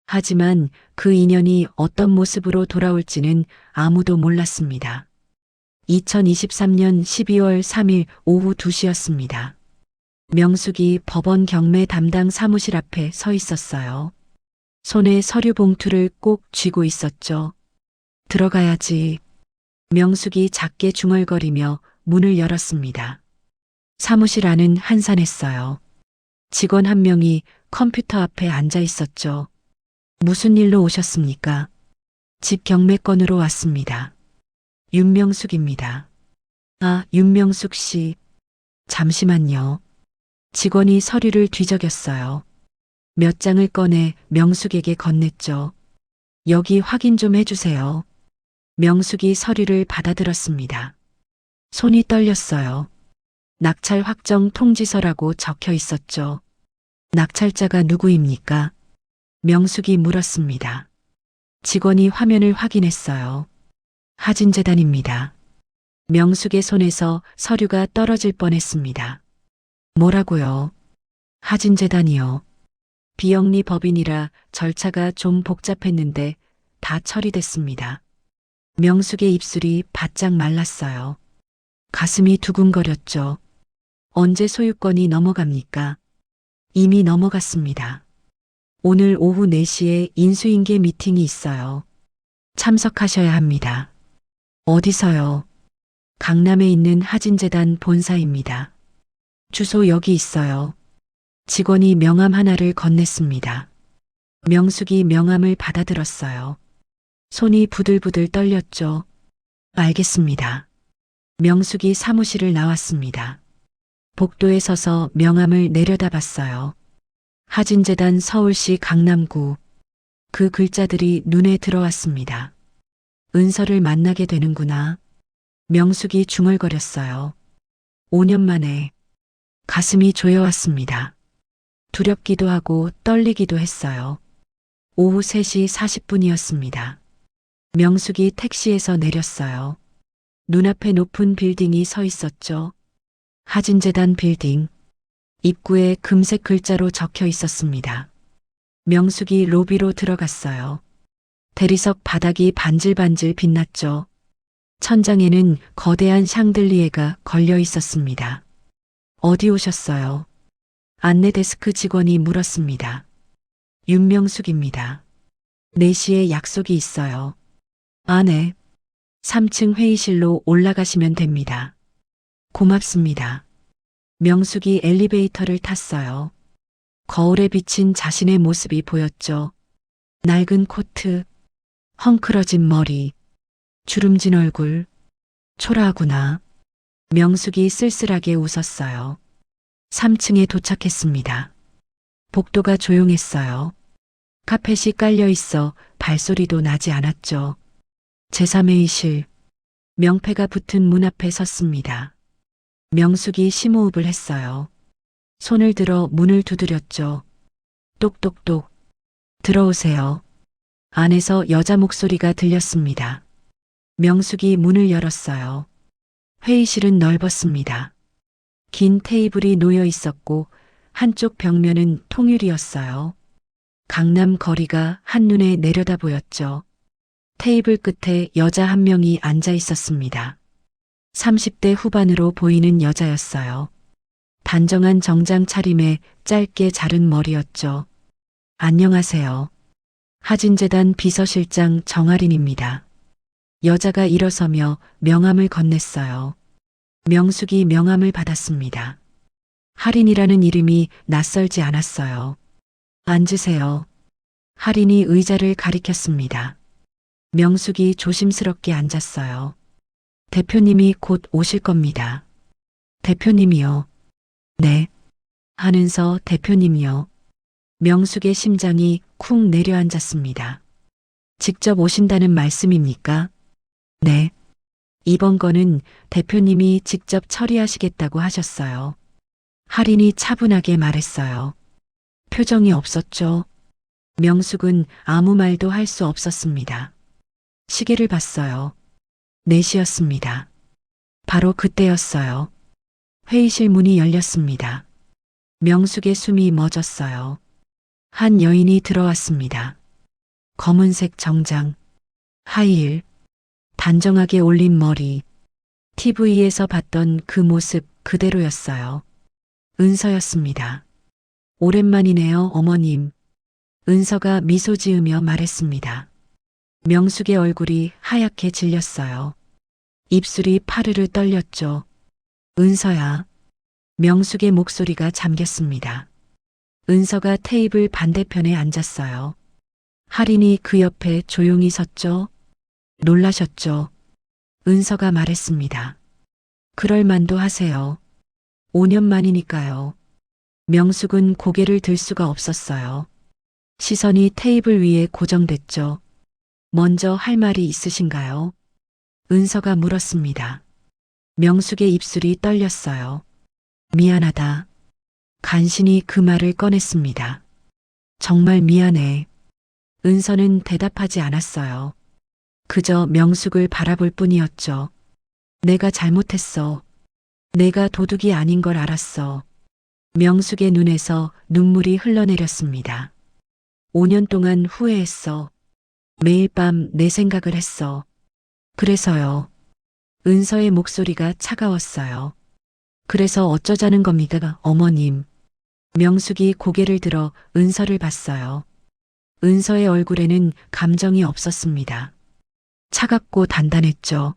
하지만 그 인연이 어떤 모습으로 돌아올지는 아무도 몰랐습니다. 2023년 12월 3일 오후 2시였습니다. 명숙이 법원 경매 담당 사무실 앞에 서 있었어요. 손에 서류 봉투를 꼭 쥐고 있었죠. 들어가야지. 명숙이 작게 중얼거리며 문을 열었습니다. 사무실 안은 한산했어요. 직원 한 명이 컴퓨터 앞에 앉아 있었죠. 무슨 일로 오셨습니까? 집 경매건으로 왔습니다. 윤명숙입니다. 아, 윤명숙 씨. 잠시만요. 직원이 서류를 뒤적였어요. 몇 장을 꺼내 명숙에게 건넸죠. 여기 확인 좀 해주세요. 명숙이 서류를 받아들었습니다. 손이 떨렸어요. 낙찰 확정 통지서라고 적혀 있었죠. 낙찰자가 누구입니까? 명숙이 물었습니다. 직원이 화면을 확인했어요. 하진재단입니다. 명숙의 손에서 서류가 떨어질 뻔했습니다. 뭐라고요? 하진재단이요. 비영리 법인이라 절차가 좀 복잡했는데 다 처리됐습니다. 명숙의 입술이 바짝 말랐어요. 가슴이 두근거렸죠. 언제 소유권이 넘어갑니까? 이미 넘어갔습니다. 오늘 오후 4시에 인수인계 미팅이 있어요. 참석하셔야 합니다. 어디서요? 강남에 있는 하진재단 본사입니다. 주소 여기 있어요. 직원이 명함 하나를 건넸습니다. 명숙이 명함을 받아들었어요. 손이 부들부들 떨렸죠. 알겠습니다. 명숙이 사무실을 나왔습니다. 복도에 서서 명함을 내려다봤어요. 하진재단 서울시 강남구. 그 글자들이 눈에 들어왔습니다. 은서를 만나게 되는구나. 명숙이 중얼거렸어요. 5년 만에 가슴이 조여왔습니다. 두렵기도 하고 떨리기도 했어요. 오후 3시 40분이었습니다. 명숙이 택시에서 내렸어요. 눈앞에 높은 빌딩이 서 있었죠. 하진재단 빌딩. 입구에 금색 글자로 적혀 있었습니다. 명숙이 로비로 들어갔어요. 대리석 바닥이 반질반질 빛났죠. 천장에는 거대한 샹들리에가 걸려 있었습니다. 어디 오셨어요? 안내 데스크 직원이 물었습니다. 윤명숙입니다. 4시에 약속이 있어요. 네. 3층 회의실로 올라가시면 됩니다. 고맙습니다. 명숙이 엘리베이터를 탔어요. 거울에 비친 자신의 모습이 보였죠. 낡은 코트, 헝클어진 머리, 주름진 얼굴. 초라하구나. 명숙이 쓸쓸하게 웃었어요. 3층에 도착했습니다. 복도가 조용했어요. 카펫이 깔려 있어 발소리도 나지 않았죠. 제3회의실. 명패가 붙은 문 앞에 섰습니다. 명숙이 심호흡을 했어요. 손을 들어 문을 두드렸죠. 똑똑똑. 들어오세요. 안에서 여자 목소리가 들렸습니다. 명숙이 문을 열었어요. 회의실은 넓었습니다. 긴 테이블이 놓여 있었고 한쪽 벽면은 통유리였어요. 강남 거리가 한눈에 내려다 보였죠. 테이블 끝에 여자 한 명이 앉아 있었습니다. 30대 후반으로 보이는 여자였어요. 단정한 정장 차림에 짧게 자른 머리였죠. 안녕하세요. 하진재단 비서실장 정아린입니다. 여자가 일어서며 명함을 건넸어요. 명숙이 명함을 받았습니다. 할인이라는 이름이 낯설지 않았어요. 앉으세요. 할인이 의자를 가리켰습니다. 명숙이 조심스럽게 앉았어요. 대표님이 곧 오실 겁니다. 대표님이요. 네. 하는서 대표님이요. 명숙의 심장이 쿵 내려앉았습니다. 직접 오신다는 말씀입니까? 네. 이번 건은 대표님이 직접 처리하시겠다고 하셨어요. 할인이 차분하게 말했어요. 표정이 없었죠. 명숙은 아무 말도 할 수 없었습니다. 시계를 봤어요. 4시였습니다. 바로 그때였어요. 회의실 문이 열렸습니다. 명숙의 숨이 멎었어요. 한 여인이 들어왔습니다. 검은색 정장, 하이힐, 단정하게 올린 머리, TV에서 봤던 그 모습 그대로였어요. 은서였습니다. 오랜만이네요, 어머님. 은서가 미소 지으며 말했습니다. 명숙의 얼굴이 하얗게 질렸어요. 입술이 파르르 떨렸죠. 은서야. 명숙의 목소리가 잠겼습니다. 은서가 테이블 반대편에 앉았어요. 할인이 그 옆에 조용히 섰죠. 놀라셨죠. 은서가 말했습니다. 그럴 만도 하세요. 5년 만이니까요. 명숙은 고개를 들 수가 없었어요. 시선이 테이블 위에 고정됐죠. 먼저 할 말이 있으신가요? 은서가 물었습니다. 명숙의 입술이 떨렸어요. 미안하다. 간신히 그 말을 꺼냈습니다. 정말 미안해. 은서는 대답하지 않았어요. 그저 명숙을 바라볼 뿐이었죠. 내가 잘못했어. 내가 도둑이 아닌 걸 알았어. 명숙의 눈에서 눈물이 흘러내렸습니다. 5년 동안 후회했어. 매일 밤 내 생각을 했어. 그래서요. 은서의 목소리가 차가웠어요. 그래서 어쩌자는 겁니까, 어머님. 명숙이 고개를 들어 은서를 봤어요. 은서의 얼굴에는 감정이 없었습니다. 차갑고 단단했죠.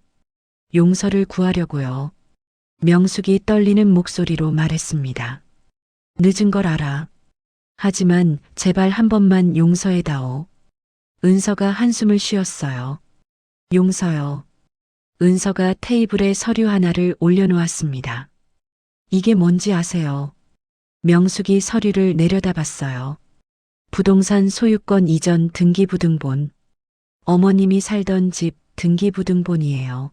용서를 구하려고요. 명숙이 떨리는 목소리로 말했습니다. 늦은 걸 알아. 하지만 제발 한 번만 용서해다오. 은서가 한숨을 쉬었어요. 용서요. 은서가 테이블에 서류 하나를 올려놓았습니다. 이게 뭔지 아세요? 명숙이 서류를 내려다봤어요. 부동산 소유권 이전 등기부등본. 어머님이 살던 집 등기부등본이에요.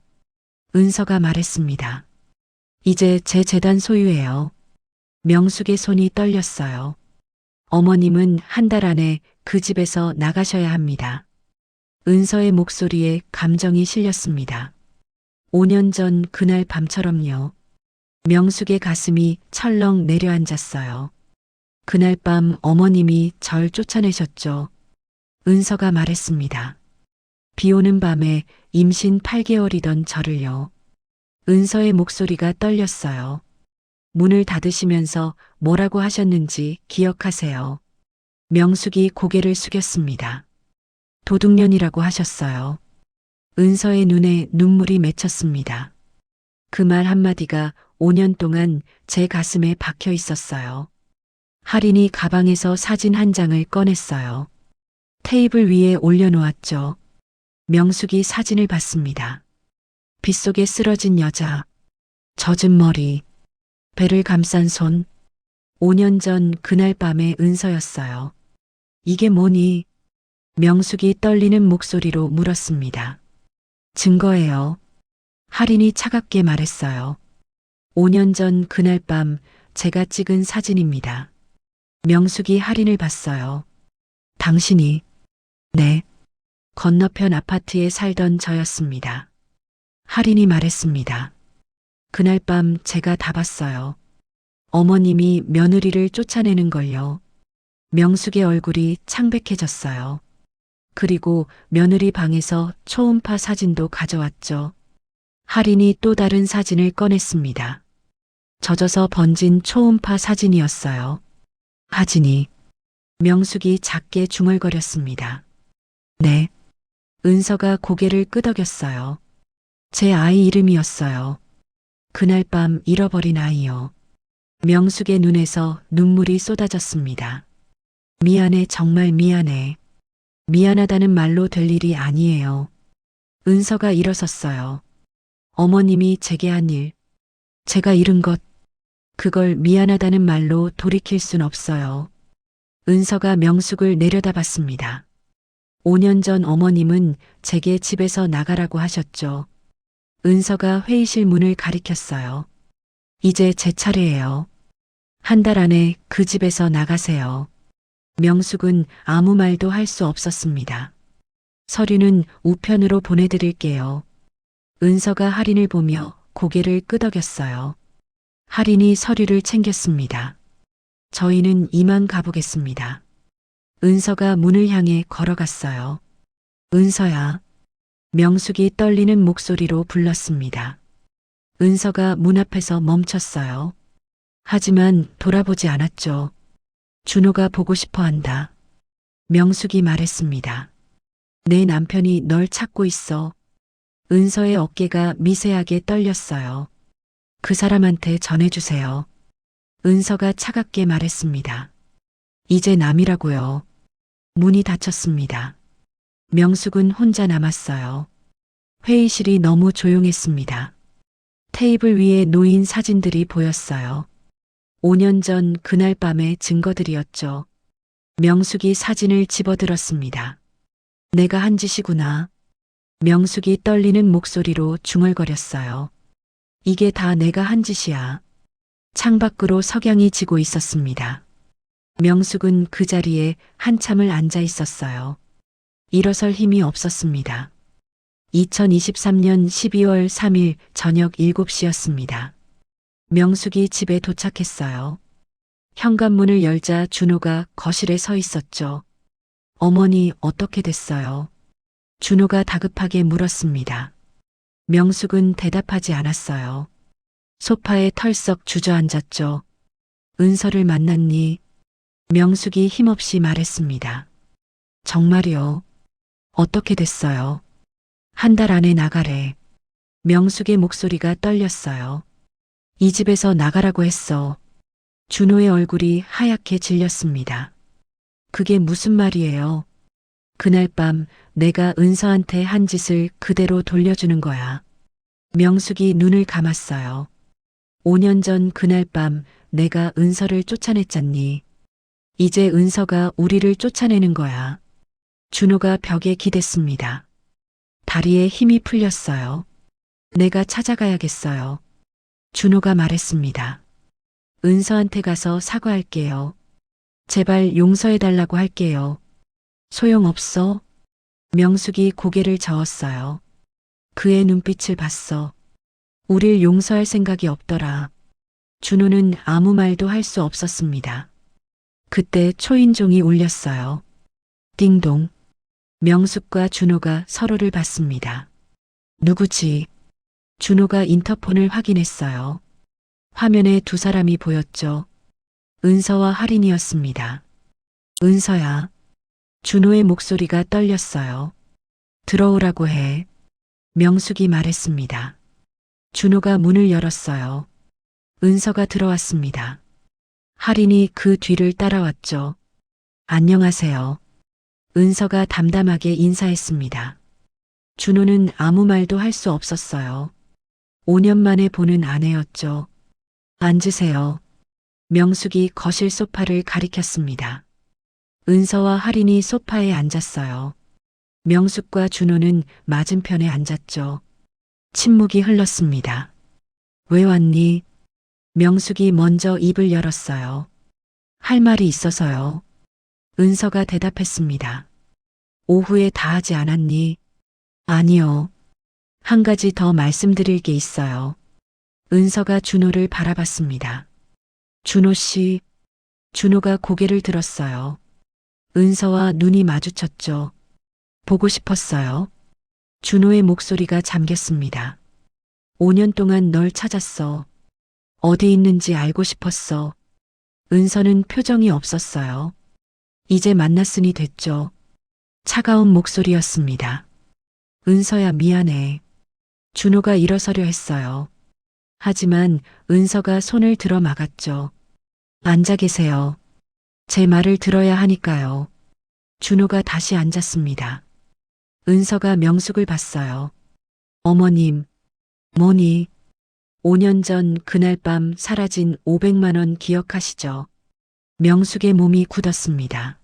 은서가 말했습니다. 이제 제 재단 소유예요. 명숙의 손이 떨렸어요. 어머님은 한 달 안에 그 집에서 나가셔야 합니다. 은서의 목소리에 감정이 실렸습니다. 5년 전 그날 밤처럼요. 명숙의 가슴이 철렁 내려앉았어요. 그날 밤 어머님이 절 쫓아내셨죠. 은서가 말했습니다. 비 오는 밤에 임신 8개월이던 저를요. 은서의 목소리가 떨렸어요. 문을 닫으시면서 뭐라고 하셨는지 기억하세요. 명숙이 고개를 숙였습니다. 도둑년이라고 하셨어요. 은서의 눈에 눈물이 맺혔습니다. 그 말 한마디가 5년 동안 제 가슴에 박혀 있었어요. 할인이 가방에서 사진 한 장을 꺼냈어요. 테이블 위에 올려놓았죠. 명숙이 사진을 봤습니다. 빗속에 쓰러진 여자, 젖은 머리, 배를 감싼 손. 5년 전 그날 밤의 은서였어요. 이게 뭐니? 명숙이 떨리는 목소리로 물었습니다. 증거예요. 할인이 차갑게 말했어요. 5년 전 그날 밤 제가 찍은 사진입니다. 명숙이 할인을 봤어요. 당신이, 네, 건너편 아파트에 살던 저였습니다. 할인이 말했습니다. 그날 밤 제가 다 봤어요. 어머님이 며느리를 쫓아내는 걸요. 명숙의 얼굴이 창백해졌어요. 그리고 며느리 방에서 초음파 사진도 가져왔죠. 할인이 또 다른 사진을 꺼냈습니다. 젖어서 번진 초음파 사진이었어요. 하진이. 명숙이 작게 중얼거렸습니다. 네. 은서가 고개를 끄덕였어요. 제 아이 이름이었어요. 그날 밤 잃어버린 아이요. 명숙의 눈에서 눈물이 쏟아졌습니다. 미안해, 정말 미안해. 미안하다는 말로 될 일이 아니에요. 은서가 일어섰어요. 어머님이 제게 한 일, 제가 잃은 것, 그걸 미안하다는 말로 돌이킬 순 없어요. 은서가 명숙을 내려다봤습니다. 5년 전 어머님은 제게 집에서 나가라고 하셨죠. 은서가 회의실 문을 가리켰어요. 이제 제 차례예요. 한 달 안에 그 집에서 나가세요. 명숙은 아무 말도 할 수 없었습니다. 서류는 우편으로 보내드릴게요. 은서가 할인을 보며 고개를 끄덕였어요. 할인이 서류를 챙겼습니다. 저희는 이만 가보겠습니다. 은서가 문을 향해 걸어갔어요. 은서야. 명숙이 떨리는 목소리로 불렀습니다. 은서가 문 앞에서 멈췄어요. 하지만 돌아보지 않았죠. 준호가 보고 싶어 한다. 명숙이 말했습니다. 내 남편이 널 찾고 있어. 은서의 어깨가 미세하게 떨렸어요. 그 사람한테 전해주세요. 은서가 차갑게 말했습니다. 이제 남이라고요. 문이 닫혔습니다. 명숙은 혼자 남았어요. 회의실이 너무 조용했습니다. 테이블 위에 놓인 사진들이 보였어요. 5년 전 그날 밤의 증거들이었죠. 명숙이 사진을 집어들었습니다. 내가 한 짓이구나. 명숙이 떨리는 목소리로 중얼거렸어요. 이게 다 내가 한 짓이야. 창밖으로 석양이 지고 있었습니다. 명숙은 그 자리에 한참을 앉아 있었어요. 일어설 힘이 없었습니다. 2023년 12월 3일 저녁 7시였습니다. 명숙이 집에 도착했어요. 현관문을 열자 준호가 거실에 서 있었죠. 어머니, 어떻게 됐어요? 준호가 다급하게 물었습니다. 명숙은 대답하지 않았어요. 소파에 털썩 주저앉았죠. 은서를 만났니? 명숙이 힘없이 말했습니다. 정말요? 어떻게 됐어요? 한 달 안에 나가래. 명숙의 목소리가 떨렸어요. 이 집에서 나가라고 했어. 준호의 얼굴이 하얗게 질렸습니다. 그게 무슨 말이에요? 그날 밤 내가 은서한테 한 짓을 그대로 돌려주는 거야. 명숙이 눈을 감았어요. 5년 전 그날 밤 내가 은서를 쫓아냈잖니. 이제 은서가 우리를 쫓아내는 거야. 준호가 벽에 기댔습니다. 다리에 힘이 풀렸어요. 내가 찾아가야겠어요. 준호가 말했습니다. 은서한테 가서 사과할게요. 제발 용서해달라고 할게요. 소용없어. 명숙이 고개를 저었어요. 그의 눈빛을 봤어. 우릴 용서할 생각이 없더라. 준호는 아무 말도 할 수 없었습니다. 그때 초인종이 울렸어요. 띵동. 명숙과 준호가 서로를 봤습니다. 누구지? 준호가 인터폰을 확인했어요. 화면에 두 사람이 보였죠. 은서와 할인이었습니다. 은서야. 준호의 목소리가 떨렸어요. 들어오라고 해. 명숙이 말했습니다. 준호가 문을 열었어요. 은서가 들어왔습니다. 할인이 그 뒤를 따라왔죠. 안녕하세요. 은서가 담담하게 인사했습니다. 준호는 아무 말도 할 수 없었어요. 5년 만에 보는 아내였죠. 앉으세요. 명숙이 거실 소파를 가리켰습니다. 은서와 할인이 소파에 앉았어요. 명숙과 준호는 맞은편에 앉았죠. 침묵이 흘렀습니다. 왜 왔니? 명숙이 먼저 입을 열었어요. 할 말이 있어서요. 은서가 대답했습니다. 오후에 다 하지 않았니? 아니요. 한 가지 더 말씀드릴 게 있어요. 은서가 준호를 바라봤습니다. 준호 씨. 준호가 고개를 들었어요. 은서와 눈이 마주쳤죠. 보고 싶었어요. 준호의 목소리가 잠겼습니다. 5년 동안 널 찾았어. 어디 있는지 알고 싶었어. 은서는 표정이 없었어요. 이제 만났으니 됐죠. 차가운 목소리였습니다. 은서야 미안해. 준호가 일어서려 했어요. 하지만 은서가 손을 들어 막았죠. 앉아 계세요. 제 말을 들어야 하니까요. 준호가 다시 앉았습니다. 은서가 명숙을 봤어요. 어머님, 뭐니? 5년 전 그날 밤 사라진 500만 원 기억하시죠? 명숙의 몸이 굳었습니다.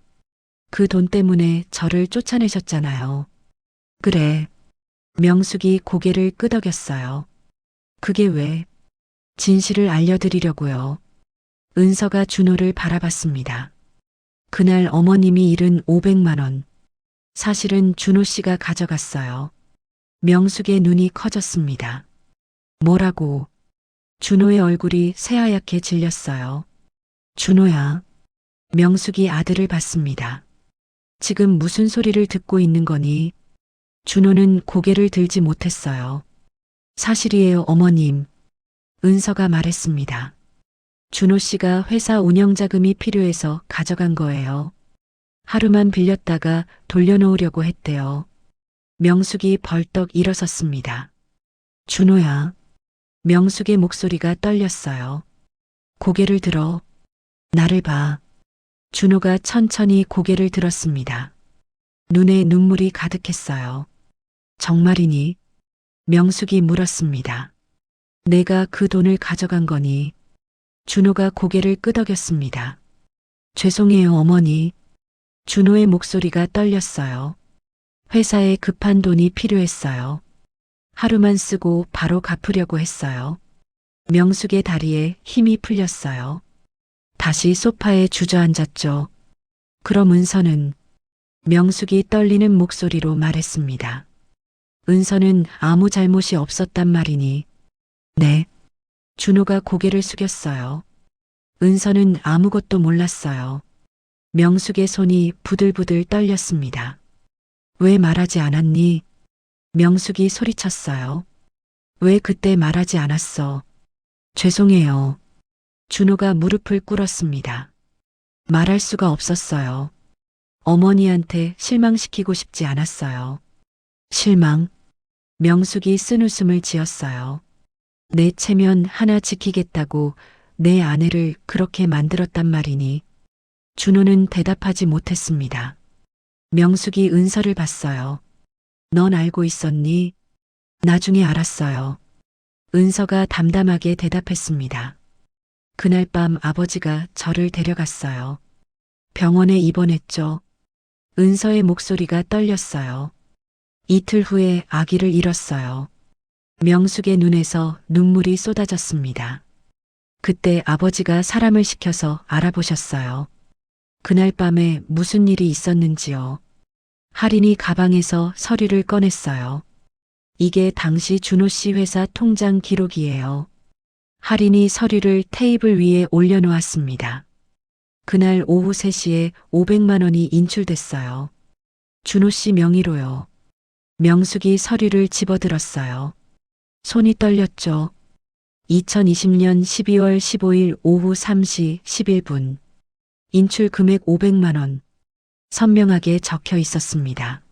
그 돈 때문에 저를 쫓아내셨잖아요. 그래. 명숙이 고개를 끄덕였어요. 그게 왜? 진실을 알려드리려고요. 은서가 준호를 바라봤습니다. 그날 어머님이 잃은 500만 원. 사실은 준호 씨가 가져갔어요. 명숙의 눈이 커졌습니다. 뭐라고? 준호의 얼굴이 새하얗게 질렸어요. 준호야. 명숙이 아들을 봤습니다. 지금 무슨 소리를 듣고 있는 거니? 준호는 고개를 들지 못했어요. 사실이에요, 어머님. 은서가 말했습니다. 준호 씨가 회사 운영 자금이 필요해서 가져간 거예요. 하루만 빌렸다가 돌려놓으려고 했대요. 명숙이 벌떡 일어섰습니다. 준호야. 명숙의 목소리가 떨렸어요. 고개를 들어. 나를 봐. 준호가 천천히 고개를 들었습니다. 눈에 눈물이 가득했어요. 정말이니? 명숙이 물었습니다. 내가 그 돈을 가져간 거니? 준호가 고개를 끄덕였습니다. 죄송해요, 어머니. 준호의 목소리가 떨렸어요. 회사에 급한 돈이 필요했어요. 하루만 쓰고 바로 갚으려고 했어요. 명숙의 다리에 힘이 풀렸어요. 다시 소파에 주저앉았죠. 그럼 은서는? 명숙이 떨리는 목소리로 말했습니다. 은서는 아무 잘못이 없었단 말이니. 네. 준호가 고개를 숙였어요. 은서는 아무것도 몰랐어요. 명숙의 손이 부들부들 떨렸습니다. 왜 말하지 않았니? 명숙이 소리쳤어요. 왜 그때 말하지 않았어? 죄송해요. 준호가 무릎을 꿇었습니다. 말할 수가 없었어요. 어머니한테 실망시키고 싶지 않았어요. 실망? 명숙이 쓴웃음을 지었어요. 내 체면 하나 지키겠다고 내 아내를 그렇게 만들었단 말이니. 준호는 대답하지 못했습니다. 명숙이 은서를 봤어요. 넌 알고 있었니? 나중에 알았어요. 은서가 담담하게 대답했습니다. 그날 밤 아버지가 저를 데려갔어요. 병원에 입원했죠. 은서의 목소리가 떨렸어요. 이틀 후에 아기를 잃었어요. 명숙의 눈에서 눈물이 쏟아졌습니다. 그때 아버지가 사람을 시켜서 알아보셨어요. 그날 밤에 무슨 일이 있었는지요. 할인이 가방에서 서류를 꺼냈어요. 이게 당시 준호 씨 회사 통장 기록이에요. 할인이 서류를 테이블 위에 올려놓았습니다. 그날 오후 3시에 500만 원이 인출됐어요. 준호 씨 명의로요. 명숙이 서류를 집어들었어요. 손이 떨렸죠. 2020년 12월 15일 오후 3시 11분. 인출 금액 500만 원. 선명하게 적혀 있었습니다.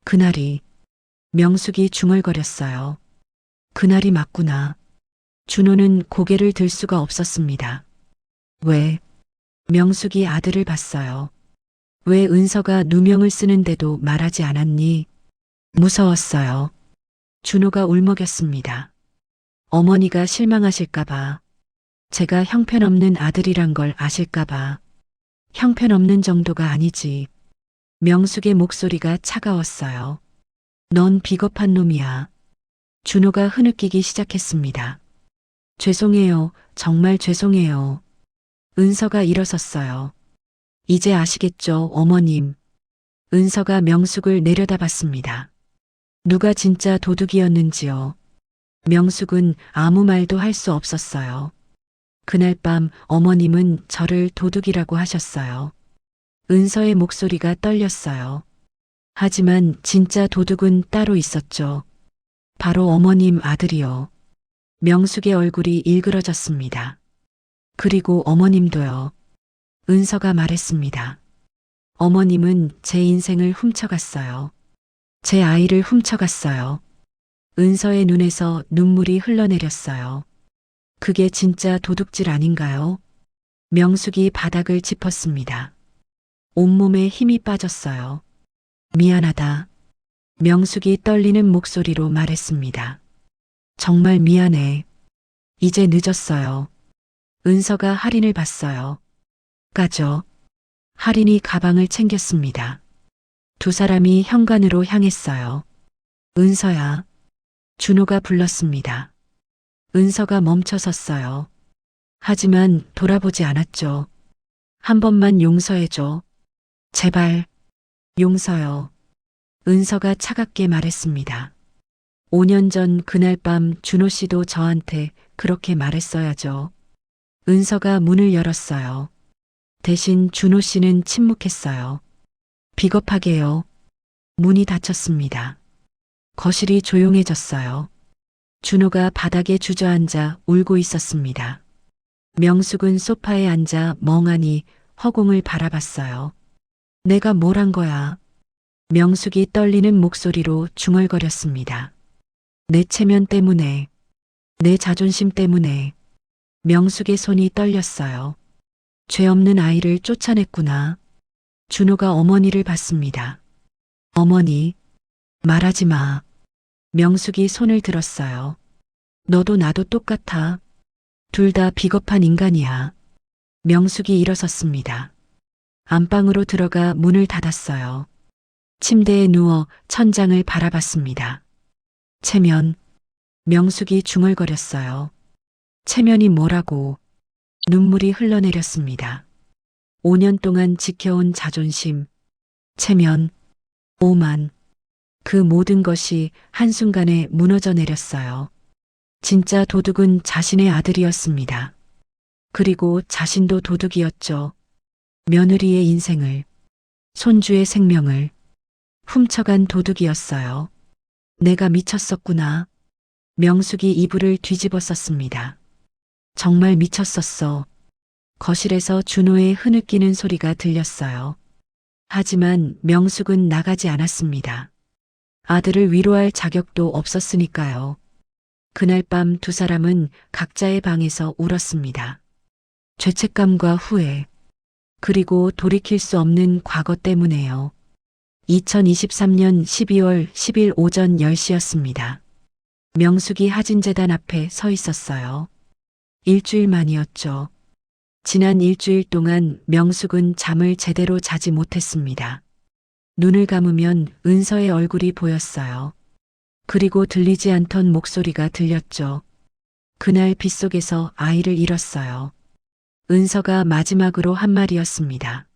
그날이 명숙이 중얼거렸어요. 그날이 맞구나. 준호는 고개를 들 수가 없었습니다. 왜? 명숙이 아들을 봤어요. 왜 은서가 누명을 쓰는데도 말하지 않았니? 무서웠어요. 준호가 울먹였습니다. 어머니가 실망하실까봐. 제가 형편없는 아들이란 걸 아실까봐. 형편없는 정도가 아니지. 명숙의 목소리가 차가웠어요. 넌 비겁한 놈이야. 준호가 흐느끼기 시작했습니다. 죄송해요. 정말 죄송해요. 은서가 일어섰어요. 이제 아시겠죠, 어머님. 은서가 명숙을 내려다봤습니다. 누가 진짜 도둑이었는지요. 명숙은 아무 말도 할 수 없었어요. 그날 밤 어머님은 저를 도둑이라고 하셨어요. 은서의 목소리가 떨렸어요. 하지만 진짜 도둑은 따로 있었죠. 바로 어머님 아들이요. 명숙의 얼굴이 일그러졌습니다. 그리고 어머님도요. 은서가 말했습니다. 어머님은 제 인생을 훔쳐갔어요. 제 아이를 훔쳐갔어요. 은서의 눈에서 눈물이 흘러내렸어요. 그게 진짜 도둑질 아닌가요? 명숙이 바닥을 짚었습니다. 온몸에 힘이 빠졌어요. 미안하다. 명숙이 떨리는 목소리로 말했습니다. 정말 미안해. 이제 늦었어요. 은서가 할인을 봤어요. 가죠. 할인이 가방을 챙겼습니다. 두 사람이 현관으로 향했어요. 은서야. 준호가 불렀습니다. 은서가 멈춰 섰어요. 하지만 돌아보지 않았죠. 한 번만 용서해줘. 제발. 용서요. 은서가 차갑게 말했습니다. 5년 전 그날 밤 준호 씨도 저한테 그렇게 말했어야죠. 은서가 문을 열었어요. 대신 준호 씨는 침묵했어요. 비겁하게요. 문이 닫혔습니다. 거실이 조용해졌어요. 준호가 바닥에 주저앉아 울고 있었습니다. 명숙은 소파에 앉아 멍하니 허공을 바라봤어요. 내가 뭘 한 거야? 명숙이 떨리는 목소리로 중얼거렸습니다. 내 체면 때문에, 내 자존심 때문에. 명숙의 손이 떨렸어요. 죄 없는 아이를 쫓아냈구나. 준호가 어머니를 봤습니다. 어머니, 말하지 마. 명숙이 손을 들었어요. 너도 나도 똑같아. 둘 다 비겁한 인간이야. 명숙이 일어섰습니다. 안방으로 들어가 문을 닫았어요. 침대에 누워 천장을 바라봤습니다. 체면. 명숙이 중얼거렸어요. 체면이 뭐라고. 눈물이 흘러내렸습니다. 5년 동안 지켜온 자존심. 체면. 오만. 그 모든 것이 한순간에 무너져 내렸어요. 진짜 도둑은 자신의 아들이었습니다. 그리고 자신도 도둑이었죠. 며느리의 인생을, 손주의 생명을 훔쳐간 도둑이었어요. 내가 미쳤었구나. 명숙이 이불을 뒤집어 썼습니다. 정말 미쳤었어. 거실에서 준호의 흐느끼는 소리가 들렸어요. 하지만 명숙은 나가지 않았습니다. 아들을 위로할 자격도 없었으니까요. 그날 밤 두 사람은 각자의 방에서 울었습니다. 죄책감과 후회, 그리고 돌이킬 수 없는 과거 때문에요. 2023년 12월 10일 오전 10시였습니다. 명숙이 하진재단 앞에 서 있었어요. 일주일 만이었죠. 지난 일주일 동안 명숙은 잠을 제대로 자지 못했습니다. 눈을 감으면 은서의 얼굴이 보였어요. 그리고 들리지 않던 목소리가 들렸죠. 그날 빗속에서 아이를 잃었어요. 은서가 마지막으로 한 말이었습니다.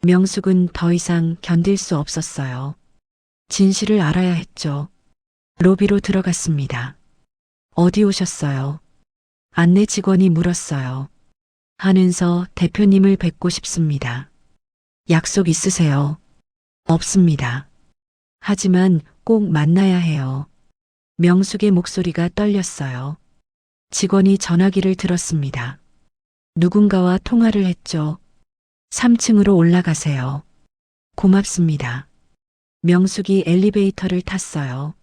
명숙은 더 이상 견딜 수 없었어요. 진실을 알아야 했죠. 로비로 들어갔습니다. 어디 오셨어요? 안내 직원이 물었어요. 한은서 대표님을 뵙고 싶습니다. 약속 있으세요? 없습니다. 하지만 꼭 만나야 해요. 명숙의 목소리가 떨렸어요. 직원이 전화기를 들었습니다. 누군가와 통화를 했죠. 3층으로 올라가세요. 고맙습니다. 명숙이 엘리베이터를 탔어요.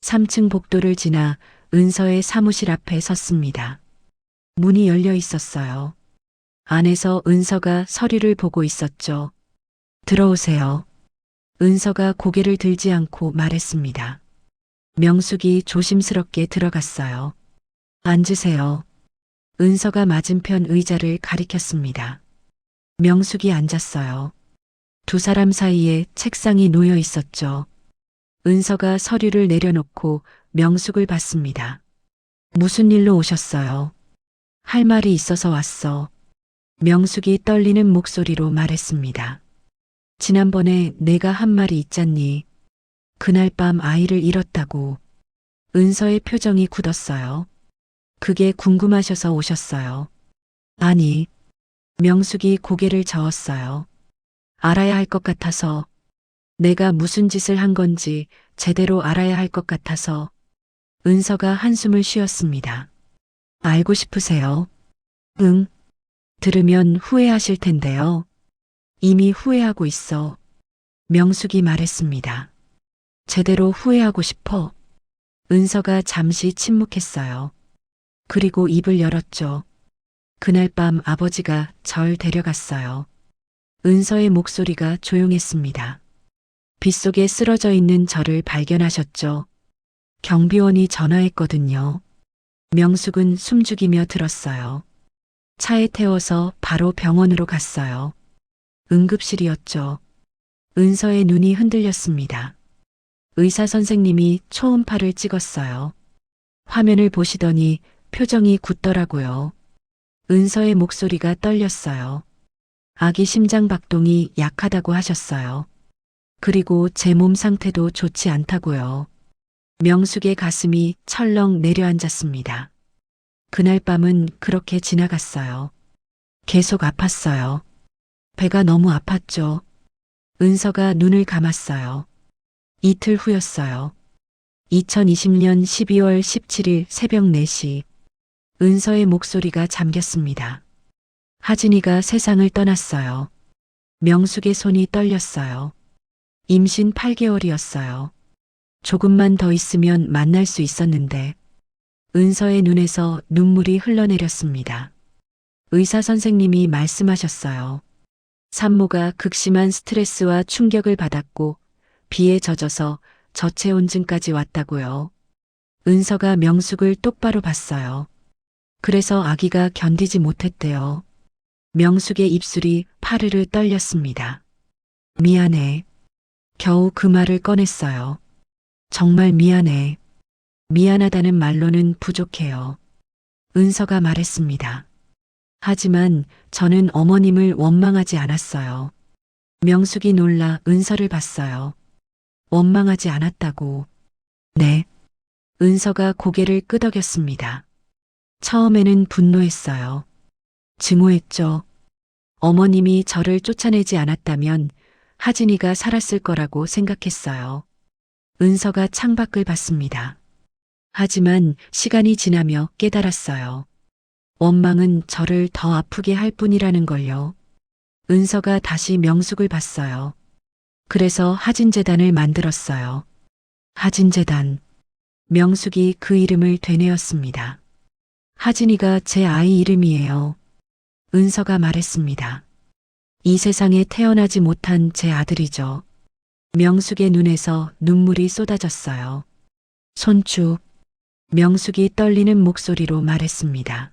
3층 복도를 지나 은서의 사무실 앞에 섰습니다. 문이 열려 있었어요. 안에서 은서가 서류를 보고 있었죠. 들어오세요. 은서가 고개를 들지 않고 말했습니다. 명숙이 조심스럽게 들어갔어요. 앉으세요. 은서가 맞은편 의자를 가리켰습니다. 명숙이 앉았어요. 두 사람 사이에 책상이 놓여 있었죠. 은서가 서류를 내려놓고 명숙을 봤습니다. 무슨 일로 오셨어요? 할 말이 있어서 왔어. 명숙이 떨리는 목소리로 말했습니다. 지난번에 내가 한 말이 있잖니. 그날 밤 아이를 잃었다고. 은서의 표정이 굳었어요. 그게 궁금하셔서 오셨어요. 아니. 명숙이 고개를 저었어요. 알아야 할 것 같아서. 내가 무슨 짓을 한 건지 제대로 알아야 할 것 같아서. 은서가 한숨을 쉬었습니다. 알고 싶으세요? 응. 들으면 후회하실 텐데요. 이미 후회하고 있어. 명숙이 말했습니다. 제대로 후회하고 싶어. 은서가 잠시 침묵했어요. 그리고 입을 열었죠. 그날 밤 아버지가 절 데려갔어요. 은서의 목소리가 조용했습니다. 빗속에 쓰러져 있는 저를 발견하셨죠. 경비원이 전화했거든요. 명숙은 숨죽이며 들었어요. 차에 태워서 바로 병원으로 갔어요. 응급실이었죠. 은서의 눈이 흔들렸습니다. 의사 선생님이 초음파를 찍었어요. 화면을 보시더니 표정이 굳더라고요. 은서의 목소리가 떨렸어요. 아기 심장 박동이 약하다고 하셨어요. 그리고 제 몸 상태도 좋지 않다고요. 명숙의 가슴이 철렁 내려앉았습니다. 그날 밤은 그렇게 지나갔어요. 계속 아팠어요. 배가 너무 아팠죠. 은서가 눈을 감았어요. 이틀 후였어요. 2020년 12월 17일 새벽 4시. 은서의 목소리가 잠겼습니다. 하진이가 세상을 떠났어요. 명숙의 손이 떨렸어요. 임신 8개월이었어요. 조금만 더 있으면 만날 수 있었는데. 은서의 눈에서 눈물이 흘러내렸습니다. 의사 선생님이 말씀하셨어요. 산모가 극심한 스트레스와 충격을 받았고 비에 젖어서 저체온증까지 왔다고요. 은서가 명숙을 똑바로 봤어요. 그래서 아기가 견디지 못했대요. 명숙의 입술이 파르르 떨렸습니다. 미안해. 겨우 그 말을 꺼냈어요. 정말 미안해. 미안하다는 말로는 부족해요. 은서가 말했습니다. 하지만 저는 어머님을 원망하지 않았어요. 명숙이 놀라 은서를 봤어요. 원망하지 않았다고. 네. 은서가 고개를 끄덕였습니다. 처음에는 분노했어요. 증오했죠. 어머님이 저를 쫓아내지 않았다면 하진이가 살았을 거라고 생각했어요. 은서가 창밖을 봤습니다. 하지만 시간이 지나며 깨달았어요. 원망은 저를 더 아프게 할 뿐이라는 걸요. 은서가 다시 명숙을 봤어요. 그래서 하진재단을 만들었어요. 하진재단. 명숙이 그 이름을 되뇌었습니다. 하진이가 제 아이 이름이에요. 은서가 말했습니다. 이 세상에 태어나지 못한 제 아들이죠. 명숙의 눈에서 눈물이 쏟아졌어요. 손주. 명숙이 떨리는 목소리로 말했습니다.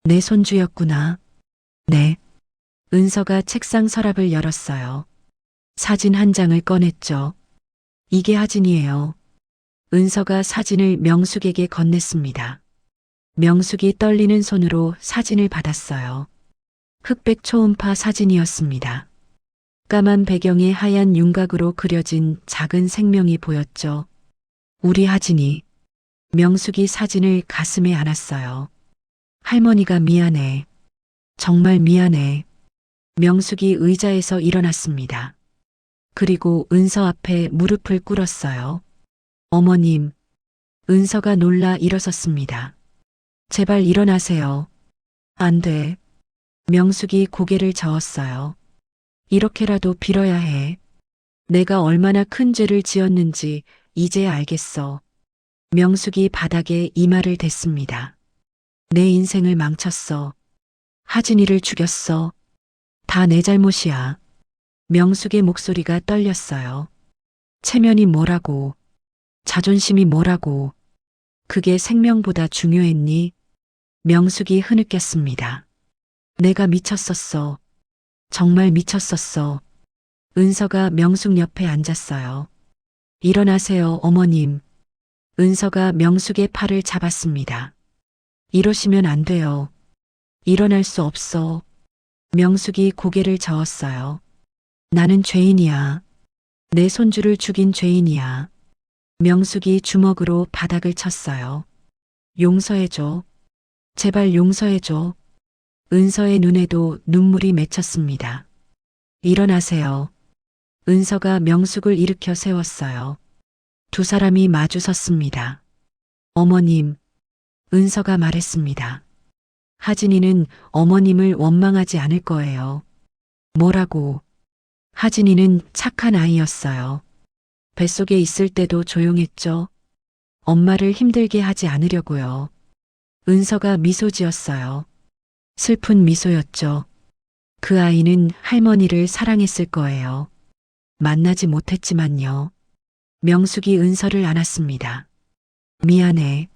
내 손주였구나. 네. 은서가 책상 서랍을 열었어요. 사진 한 장을 꺼냈죠. 이게 하진이에요. 은서가 사진을 명숙에게 건넸습니다. 명숙이 떨리는 손으로 사진을 받았어요. 흑백 초음파 사진이었습니다. 까만 배경에 하얀 윤곽으로 그려진 작은 생명이 보였죠. 우리 하진이. 명숙이 사진을 가슴에 안았어요. 할머니가 미안해. 정말 미안해. 명숙이 의자에서 일어났습니다. 그리고 은서 앞에 무릎을 꿇었어요. 어머님. 은서가 놀라 일어섰습니다. 제발 일어나세요. 안 돼. 명숙이 고개를 저었어요. 이렇게라도 빌어야 해. 내가 얼마나 큰 죄를 지었는지 이제야 알겠어. 명숙이 바닥에 이마를 댔습니다. 내 인생을 망쳤어. 하진이를 죽였어. 다 내 잘못이야. 명숙의 목소리가 떨렸어요. 체면이 뭐라고, 자존심이 뭐라고, 그게 생명보다 중요했니? 명숙이 흐느꼈습니다. 내가 미쳤었어. 정말 미쳤었어. 은서가 명숙 옆에 앉았어요. 일어나세요, 어머님. 은서가 명숙의 팔을 잡았습니다. 이러시면 안 돼요. 일어날 수 없어. 명숙이 고개를 저었어요. 나는 죄인이야. 내 손주를 죽인 죄인이야. 명숙이 주먹으로 바닥을 쳤어요. 용서해줘. 제발 용서해줘. 은서의 눈에도 눈물이 맺혔습니다. 일어나세요. 은서가 명숙을 일으켜 세웠어요. 두 사람이 마주 섰습니다. 어머님, 은서가 말했습니다. 하진이는 어머님을 원망하지 않을 거예요. 뭐라고? 하진이는 착한 아이였어요. 뱃속에 있을 때도 조용했죠. 엄마를 힘들게 하지 않으려고요. 은서가 미소 지었어요. 슬픈 미소였죠. 그 아이는 할머니를 사랑했을 거예요. 만나지 못했지만요. 명숙이 은서를 안았습니다. 미안해.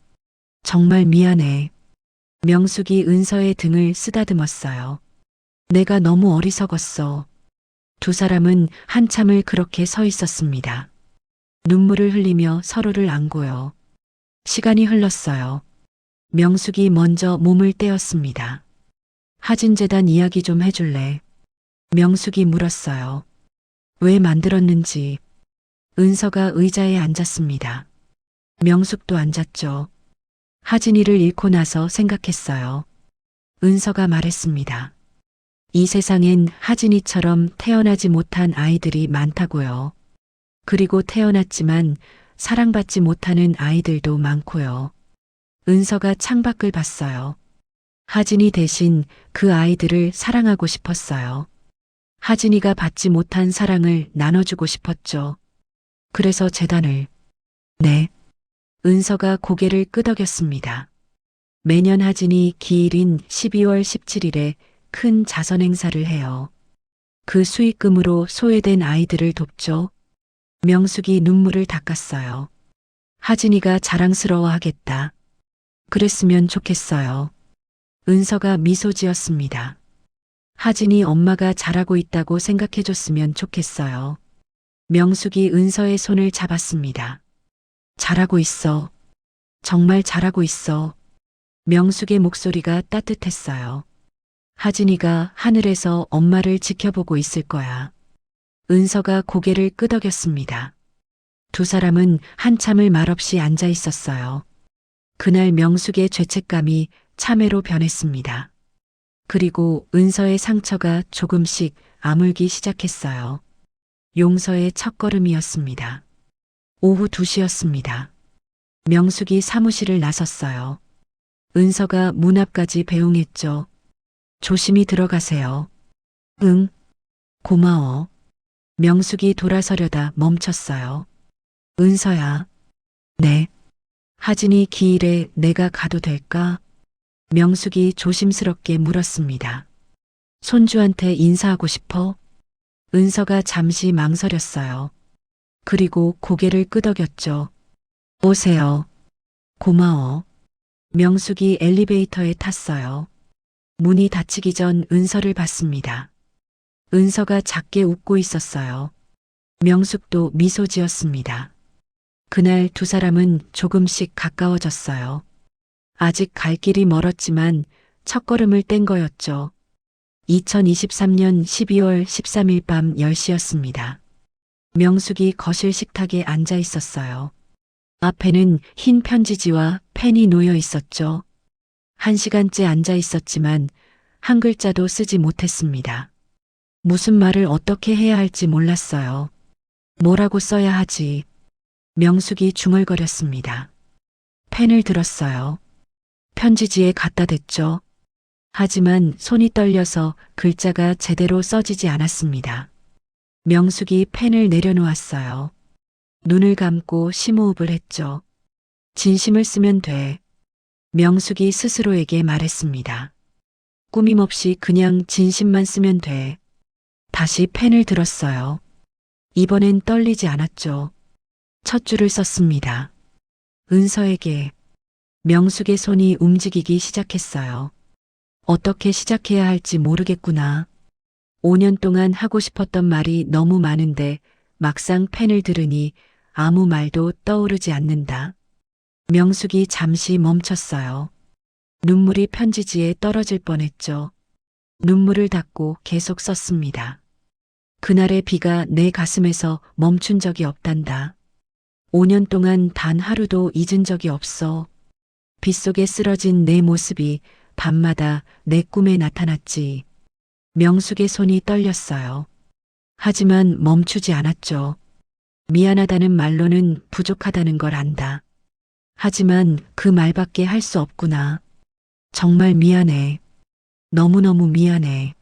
정말 미안해. 명숙이 은서의 등을 쓰다듬었어요. 내가 너무 어리석었어. 두 사람은 한참을 그렇게 서 있었습니다. 눈물을 흘리며 서로를 안고요. 시간이 흘렀어요. 명숙이 먼저 몸을 떼었습니다. 하진재단 이야기 좀 해줄래? 명숙이 물었어요. 왜 만들었는지. 은서가 의자에 앉았습니다. 명숙도 앉았죠. 하진이를 잃고 나서 생각했어요. 은서가 말했습니다. 이 세상엔 하진이처럼 태어나지 못한 아이들이 많다고요. 그리고 태어났지만 사랑받지 못하는 아이들도 많고요. 은서가 창밖을 봤어요. 하진이 대신 그 아이들을 사랑하고 싶었어요. 하진이가 받지 못한 사랑을 나눠주고 싶었죠. 그래서 재단을. 네. 은서가 고개를 끄덕였습니다. 매년 하진이 기일인 12월 17일에 큰 자선 행사를 해요. 그 수익금으로 소외된 아이들을 돕죠. 명숙이 눈물을 닦았어요. 하진이가 자랑스러워하겠다. 그랬으면 좋겠어요. 은서가 미소 지었습니다. 하진이 엄마가 잘하고 있다고 생각해줬으면 좋겠어요. 명숙이 은서의 손을 잡았습니다. 잘하고 있어. 정말 잘하고 있어. 명숙의 목소리가 따뜻했어요. 하진이가 하늘에서 엄마를 지켜보고 있을 거야. 은서가 고개를 끄덕였습니다. 두 사람은 한참을 말없이 앉아 있었어요. 그날 명숙의 죄책감이 참회로 변했습니다. 그리고 은서의 상처가 조금씩 아물기 시작했어요. 용서의 첫걸음이었습니다. 오후 2시였습니다. 명숙이 사무실을 나섰어요. 은서가 문 앞까지 배웅했죠. 조심히 들어가세요. 응. 고마워. 명숙이 돌아서려다 멈췄어요. 은서야. 네. 하진이 기일에 내가 가도 될까? 명숙이 조심스럽게 물었습니다. 손주한테 인사하고 싶어? 은서가 잠시 망설였어요. 그리고 고개를 끄덕였죠. 오세요. 고마워. 명숙이 엘리베이터에 탔어요. 문이 닫히기 전 은서를 봤습니다. 은서가 작게 웃고 있었어요. 명숙도 미소 지었습니다. 그날 두 사람은 조금씩 가까워졌어요. 아직 갈 길이 멀었지만 첫걸음을 뗀 거였죠. 2023년 12월 13일 밤 10시였습니다. 명숙이 거실 식탁에 앉아 있었어요. 앞에는 흰 편지지와 펜이 놓여 있었죠. 1시간째 앉아 있었지만 한 글자도 쓰지 못했습니다. 무슨 말을 어떻게 해야 할지 몰랐어요. 뭐라고 써야 하지? 명숙이 중얼거렸습니다. 펜을 들었어요. 편지지에 갖다 댔죠. 하지만 손이 떨려서 글자가 제대로 써지지 않았습니다. 명숙이 펜을 내려놓았어요. 눈을 감고 심호흡을 했죠. 진심을 쓰면 돼. 명숙이 스스로에게 말했습니다. 꾸밈없이 그냥 진심만 쓰면 돼. 다시 펜을 들었어요. 이번엔 떨리지 않았죠. 첫 줄을 썼습니다. 은서에게. 명숙의 손이 움직이기 시작했어요. 어떻게 시작해야 할지 모르겠구나. 5년 동안 하고 싶었던 말이 너무 많은데 막상 펜을 들으니 아무 말도 떠오르지 않는다. 명숙이 잠시 멈췄어요. 눈물이 편지지에 떨어질 뻔했죠. 눈물을 닦고 계속 썼습니다. 그날의 비가 내 가슴에서 멈춘 적이 없단다. 5년 동안 단 하루도 잊은 적이 없어. 빗속에 쓰러진 내 모습이 밤마다 내 꿈에 나타났지. 명숙의 손이 떨렸어요. 하지만 멈추지 않았죠. 미안하다는 말로는 부족하다는 걸 안다. 하지만 그 말밖에 할 수 없구나. 정말 미안해. 너무너무 미안해.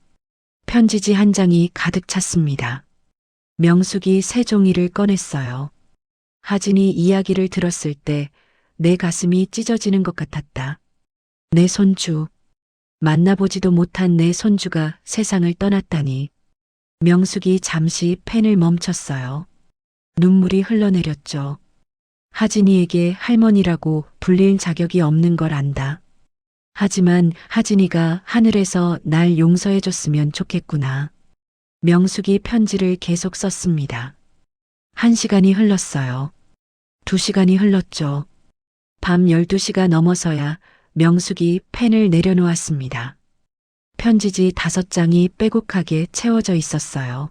편지지 한 장이 가득 찼습니다. 명숙이 새 종이를 꺼냈어요. 하진이 이야기를 들었을 때 내 가슴이 찢어지는 것 같았다. 내 손주, 만나보지도 못한 내 손주가 세상을 떠났다니. 명숙이 잠시 펜을 멈췄어요. 눈물이 흘러내렸죠. 하진이에게 할머니라고 불릴 자격이 없는 걸 안다. 하지만 하진이가 하늘에서 날 용서해줬으면 좋겠구나. 명숙이 편지를 계속 썼습니다. 1시간이 흘렀어요. 2시간이 흘렀죠. 밤 12시가 넘어서야 명숙이 펜을 내려놓았습니다. 편지지 5장이 빼곡하게 채워져 있었어요.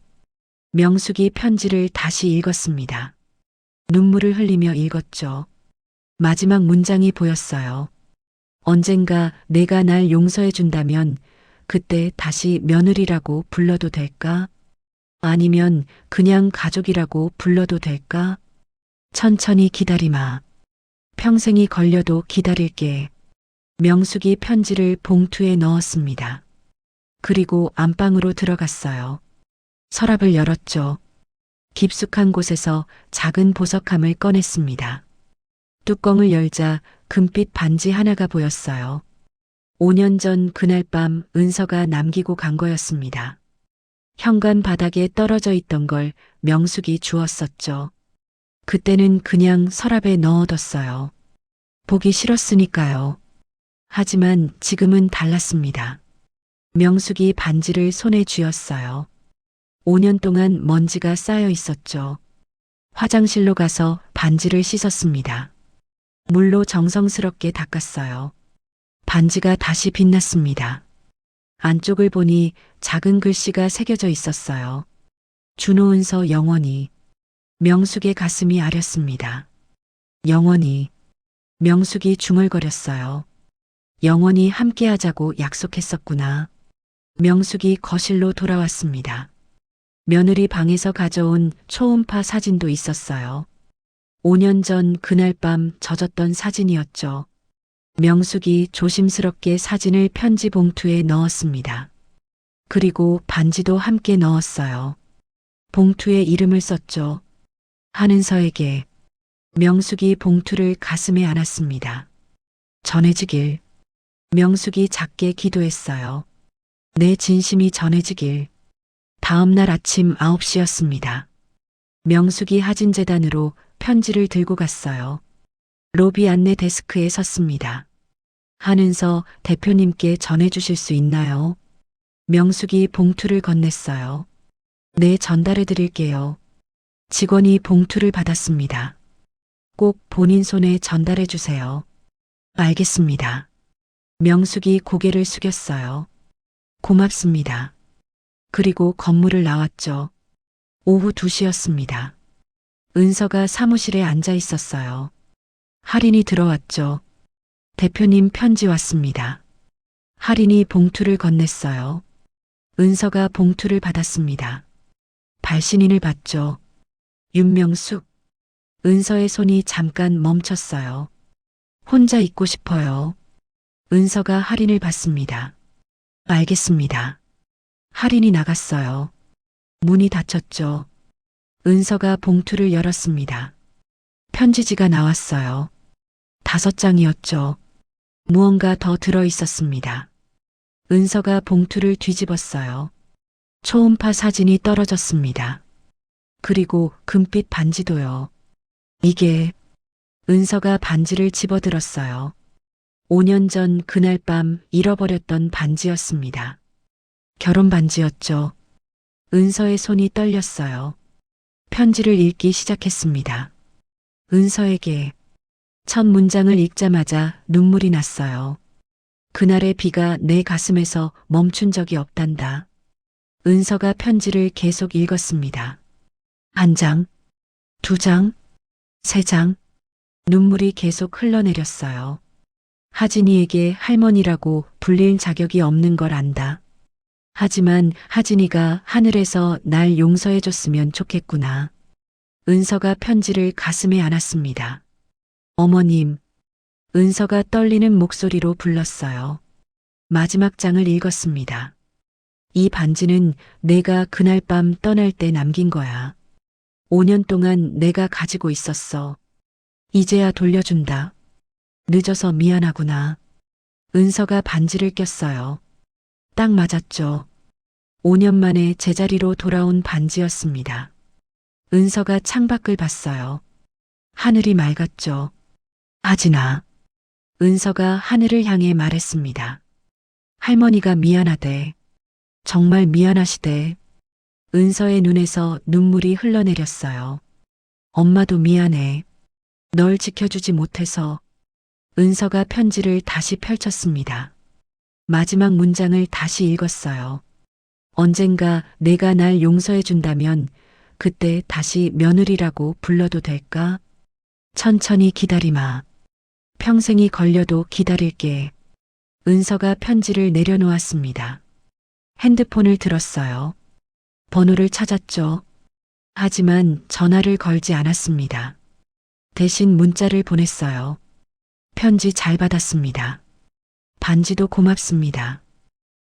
명숙이 편지를 다시 읽었습니다. 눈물을 흘리며 읽었죠. 마지막 문장이 보였어요. 언젠가 내가 날 용서해 준다면 그때 다시 며느리라고 불러도 될까? 아니면 그냥 가족이라고 불러도 될까? 천천히 기다리마. 평생이 걸려도 기다릴게. 명숙이 편지를 봉투에 넣었습니다. 그리고 안방으로 들어갔어요. 서랍을 열었죠. 깊숙한 곳에서 작은 보석함을 꺼냈습니다. 뚜껑을 열자 금빛 반지 하나가 보였어요. 5년 전 그날 밤 은서가 남기고 간 거였습니다. 현관 바닥에 떨어져 있던 걸 명숙이 주었었죠. 그때는 그냥 서랍에 넣어뒀어요. 보기 싫었으니까요. 하지만 지금은 달랐습니다. 명숙이 반지를 손에 쥐었어요. 5년 동안 먼지가 쌓여 있었죠. 화장실로 가서 반지를 씻었습니다. 물로 정성스럽게 닦았어요. 반지가 다시 빛났습니다. 안쪽을 보니 작은 글씨가 새겨져 있었어요. 준호은서 영원히. 명숙의 가슴이 아렸습니다. 영원히. 명숙이 중얼거렸어요. 영원히 함께하자고 약속했었구나. 명숙이 거실로 돌아왔습니다. 며느리 방에서 가져온 초음파 사진도 있었어요. 5년 전 그날 밤 젖었던 사진이었죠. 명숙이 조심스럽게 사진을 편지 봉투에 넣었습니다. 그리고 반지도 함께 넣었어요. 봉투에 이름을 썼죠. 한은서에게. 명숙이 봉투를 가슴에 안았습니다. 전해지길. 명숙이 작게 기도했어요. 내 진심이 전해지길. 다음 날 아침 9시였습니다. 명숙이 하진재단으로 편지를 들고 갔어요. 로비 안내 데스크에 섰습니다. 한은서 대표님께 전해주실 수 있나요? 명숙이 봉투를 건넸어요. 네, 전달해 드릴게요. 직원이 봉투를 받았습니다. 꼭 본인 손에 전달해 주세요. 알겠습니다. 명숙이 고개를 숙였어요. 고맙습니다. 그리고 건물을 나왔죠. 오후 2시였습니다. 은서가 사무실에 앉아 있었어요. 할인이 들어왔죠. 대표님 편지 왔습니다. 할인이 봉투를 건넸어요. 은서가 봉투를 받았습니다. 발신인을 봤죠. 윤명숙. 은서의 손이 잠깐 멈췄어요. 혼자 있고 싶어요. 은서가 할인을 받습니다. 알겠습니다. 할인이 나갔어요. 문이 닫혔죠. 은서가 봉투를 열었습니다. 편지지가 나왔어요. 5장이었죠. 무언가 더 들어 있었습니다. 은서가 봉투를 뒤집었어요. 초음파 사진이 떨어졌습니다. 그리고 금빛 반지도요. 이게 은서가 반지를 집어들었어요. 5년 전 그날 밤 잃어버렸던 반지였습니다. 결혼 반지였죠. 은서의 손이 떨렸어요. 편지를 읽기 시작했습니다. 은서에게 첫 문장을 읽자마자 눈물이 났어요. 그날의 비가 내 가슴에서 멈춘 적이 없단다. 은서가 편지를 계속 읽었습니다. 1장, 2장, 3장. 눈물이 계속 흘러내렸어요. 하진이에게 할머니라고 불릴 자격이 없는 걸 안다. 하지만 하진이가 하늘에서 날 용서해줬으면 좋겠구나. 은서가 편지를 가슴에 안았습니다. 어머님, 은서가 떨리는 목소리로 불렀어요. 마지막 장을 읽었습니다. 이 반지는 내가 그날 밤 떠날 때 남긴 거야. 5년 동안 내가 가지고 있었어. 이제야 돌려준다. 늦어서 미안하구나. 은서가 반지를 꼈어요. 딱 맞았죠. 5년 만에 제자리로 돌아온 반지였습니다. 은서가 창밖을 봤어요. 하늘이 맑았죠. 하진아. 은서가 하늘을 향해 말했습니다. 할머니가 미안하대. 정말 미안하시대. 은서의 눈에서 눈물이 흘러내렸어요. 엄마도 미안해. 널 지켜주지 못해서. 은서가 편지를 다시 펼쳤습니다. 마지막 문장을 다시 읽었어요. 언젠가 내가 날 용서해 준다면 그때 다시 며느리라고 불러도 될까? 천천히 기다리마. 평생이 걸려도 기다릴게. 은서가 편지를 내려놓았습니다. 핸드폰을 들었어요. 번호를 찾았죠. 하지만 전화를 걸지 않았습니다. 대신 문자를 보냈어요. 편지 잘 받았습니다. 반지도 고맙습니다.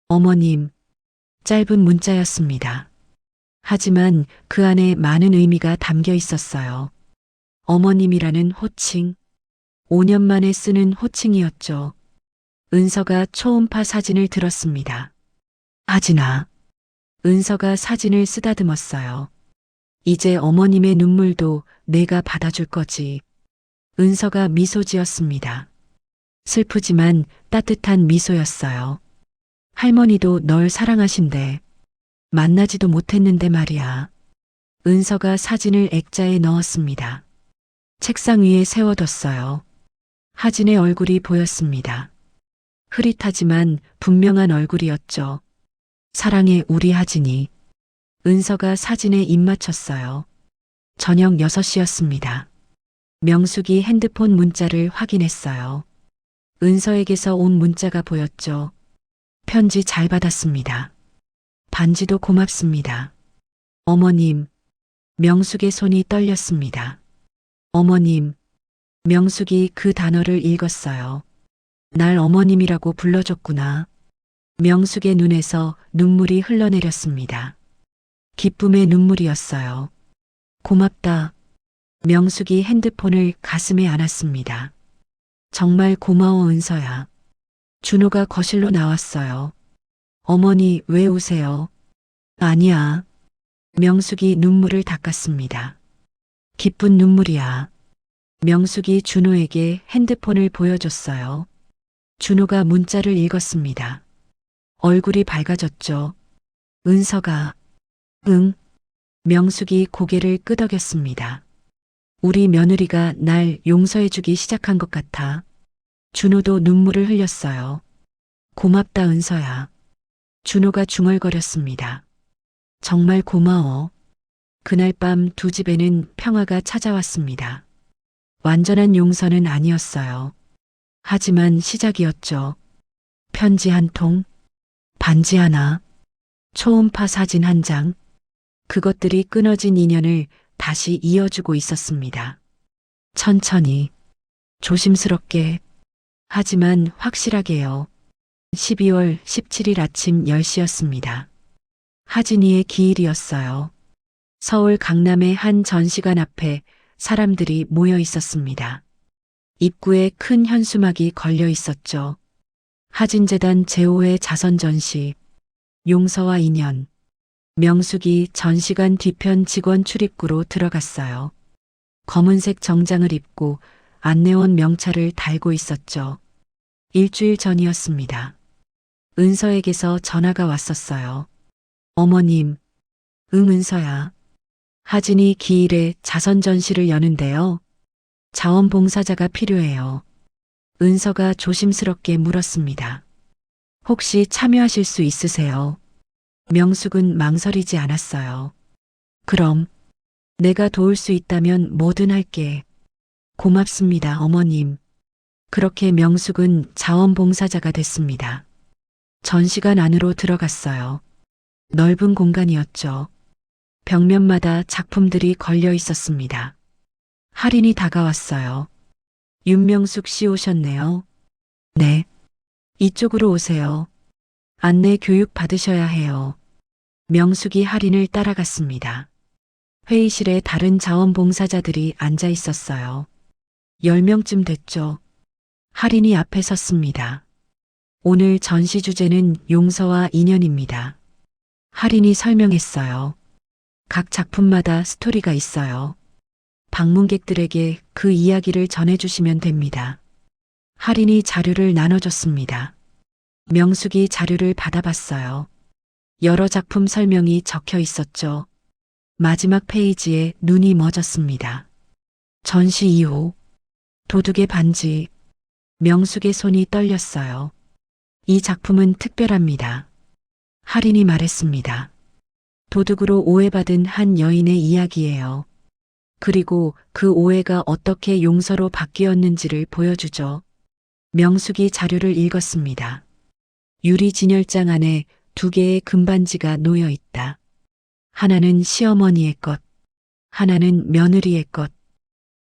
어머님, 짧은 문자였습니다. 하지만 그 안에 많은 의미가 담겨 있었어요. 어머님이라는 호칭, 5년 만에 쓰는 호칭이었죠. 은서가 초음파 사진을 들었습니다. 하진아. 은서가 사진을 쓰다듬었어요. 이제 어머님의 눈물도 내가 받아줄 거지. 은서가 미소 지었습니다. 슬프지만 따뜻한 미소였어요. 할머니도 널 사랑하신대. 만나지도 못했는데 말이야. 은서가 사진을 액자에 넣었습니다. 책상 위에 세워뒀어요. 하진의 얼굴이 보였습니다. 흐릿하지만 분명한 얼굴이었죠. 사랑해 우리 하진이. 은서가 사진에 입 맞췄어요. 저녁 6시였습니다. 명숙이 핸드폰 문자를 확인했어요. 은서에게서 온 문자가 보였죠. 편지 잘 받았습니다. 반지도 고맙습니다. 어머님. 명숙의 손이 떨렸습니다. 어머님. 명숙이 그 단어를 읽었어요. 날 어머님이라고 불러줬구나. 명숙의 눈에서 눈물이 흘러내렸습니다. 기쁨의 눈물이었어요. 고맙다. 명숙이 핸드폰을 가슴에 안았습니다. 정말 고마워 은서야. 준호가 거실로 나왔어요. 어머니 왜 우세요? 아니야. 명숙이 눈물을 닦았습니다. 기쁜 눈물이야. 명숙이 준호에게 핸드폰을 보여줬어요. 준호가 문자를 읽었습니다. 얼굴이 밝아졌죠. 은서가, 응. 명숙이 고개를 끄덕였습니다. 우리 며느리가 날 용서해주기 시작한 것 같아. 준호도 눈물을 흘렸어요. 고맙다, 은서야. 준호가 중얼거렸습니다. 정말 고마워. 그날 밤 두 집에는 평화가 찾아왔습니다. 완전한 용서는 아니었어요. 하지만 시작이었죠. 편지 한 통, 반지 하나, 초음파 사진 한 장. 그것들이 끊어진 인연을 다시 이어주고 있었습니다. 천천히, 조심스럽게, 하지만 확실하게요. 12월 17일 아침 10시였습니다. 하진이의 기일이었어요. 서울 강남의 한 전시관 앞에 사람들이 모여 있었습니다. 입구에 큰 현수막이 걸려 있었죠. 하진재단 제5회 자선 전시, 용서와 인연. 명숙이 전시관 뒤편 직원 출입구로 들어갔어요. 검은색 정장을 입고 안내원 명찰을 달고 있었죠. 일주일 전이었습니다. 은서에게서 전화가 왔었어요. 어머님, 응 은서야. 하진이 기일에 자선 전시를 여는데요. 자원봉사자가 필요해요. 은서가 조심스럽게 물었습니다. 혹시 참여하실 수 있으세요? 명숙은 망설이지 않았어요. 그럼 내가 도울 수 있다면 뭐든 할게. 고맙습니다, 어머님. 그렇게 명숙은 자원봉사자가 됐습니다. 전시관 안으로 들어갔어요. 넓은 공간이었죠. 벽면마다 작품들이 걸려 있었습니다. 할인이 다가왔어요. 윤명숙 씨 오셨네요. 네. 이쪽으로 오세요. 안내 교육 받으셔야 해요. 명숙이 할인을 따라갔습니다. 회의실에 다른 자원봉사자들이 앉아 있었어요. 10명쯤 됐죠. 할인이 앞에 섰습니다. 오늘 전시 주제는 용서와 인연입니다. 할인이 설명했어요. 각 작품마다 스토리가 있어요. 방문객들에게 그 이야기를 전해주시면 됩니다. 할인이 자료를 나눠줬습니다. 명숙이 자료를 받아봤어요. 여러 작품 설명이 적혀 있었죠. 마지막 페이지에 눈이 멎었습니다. 전시 2호. 도둑의 반지. 명숙의 손이 떨렸어요. 이 작품은 특별합니다. 할인이 말했습니다. 도둑으로 오해받은 한 여인의 이야기예요. 그리고 그 오해가 어떻게 용서로 바뀌었는지를 보여주죠. 명숙이 자료를 읽었습니다. 유리 진열장 안에 2개의 금반지가 놓여 있다. 하나는 시어머니의 것, 하나는 며느리의 것.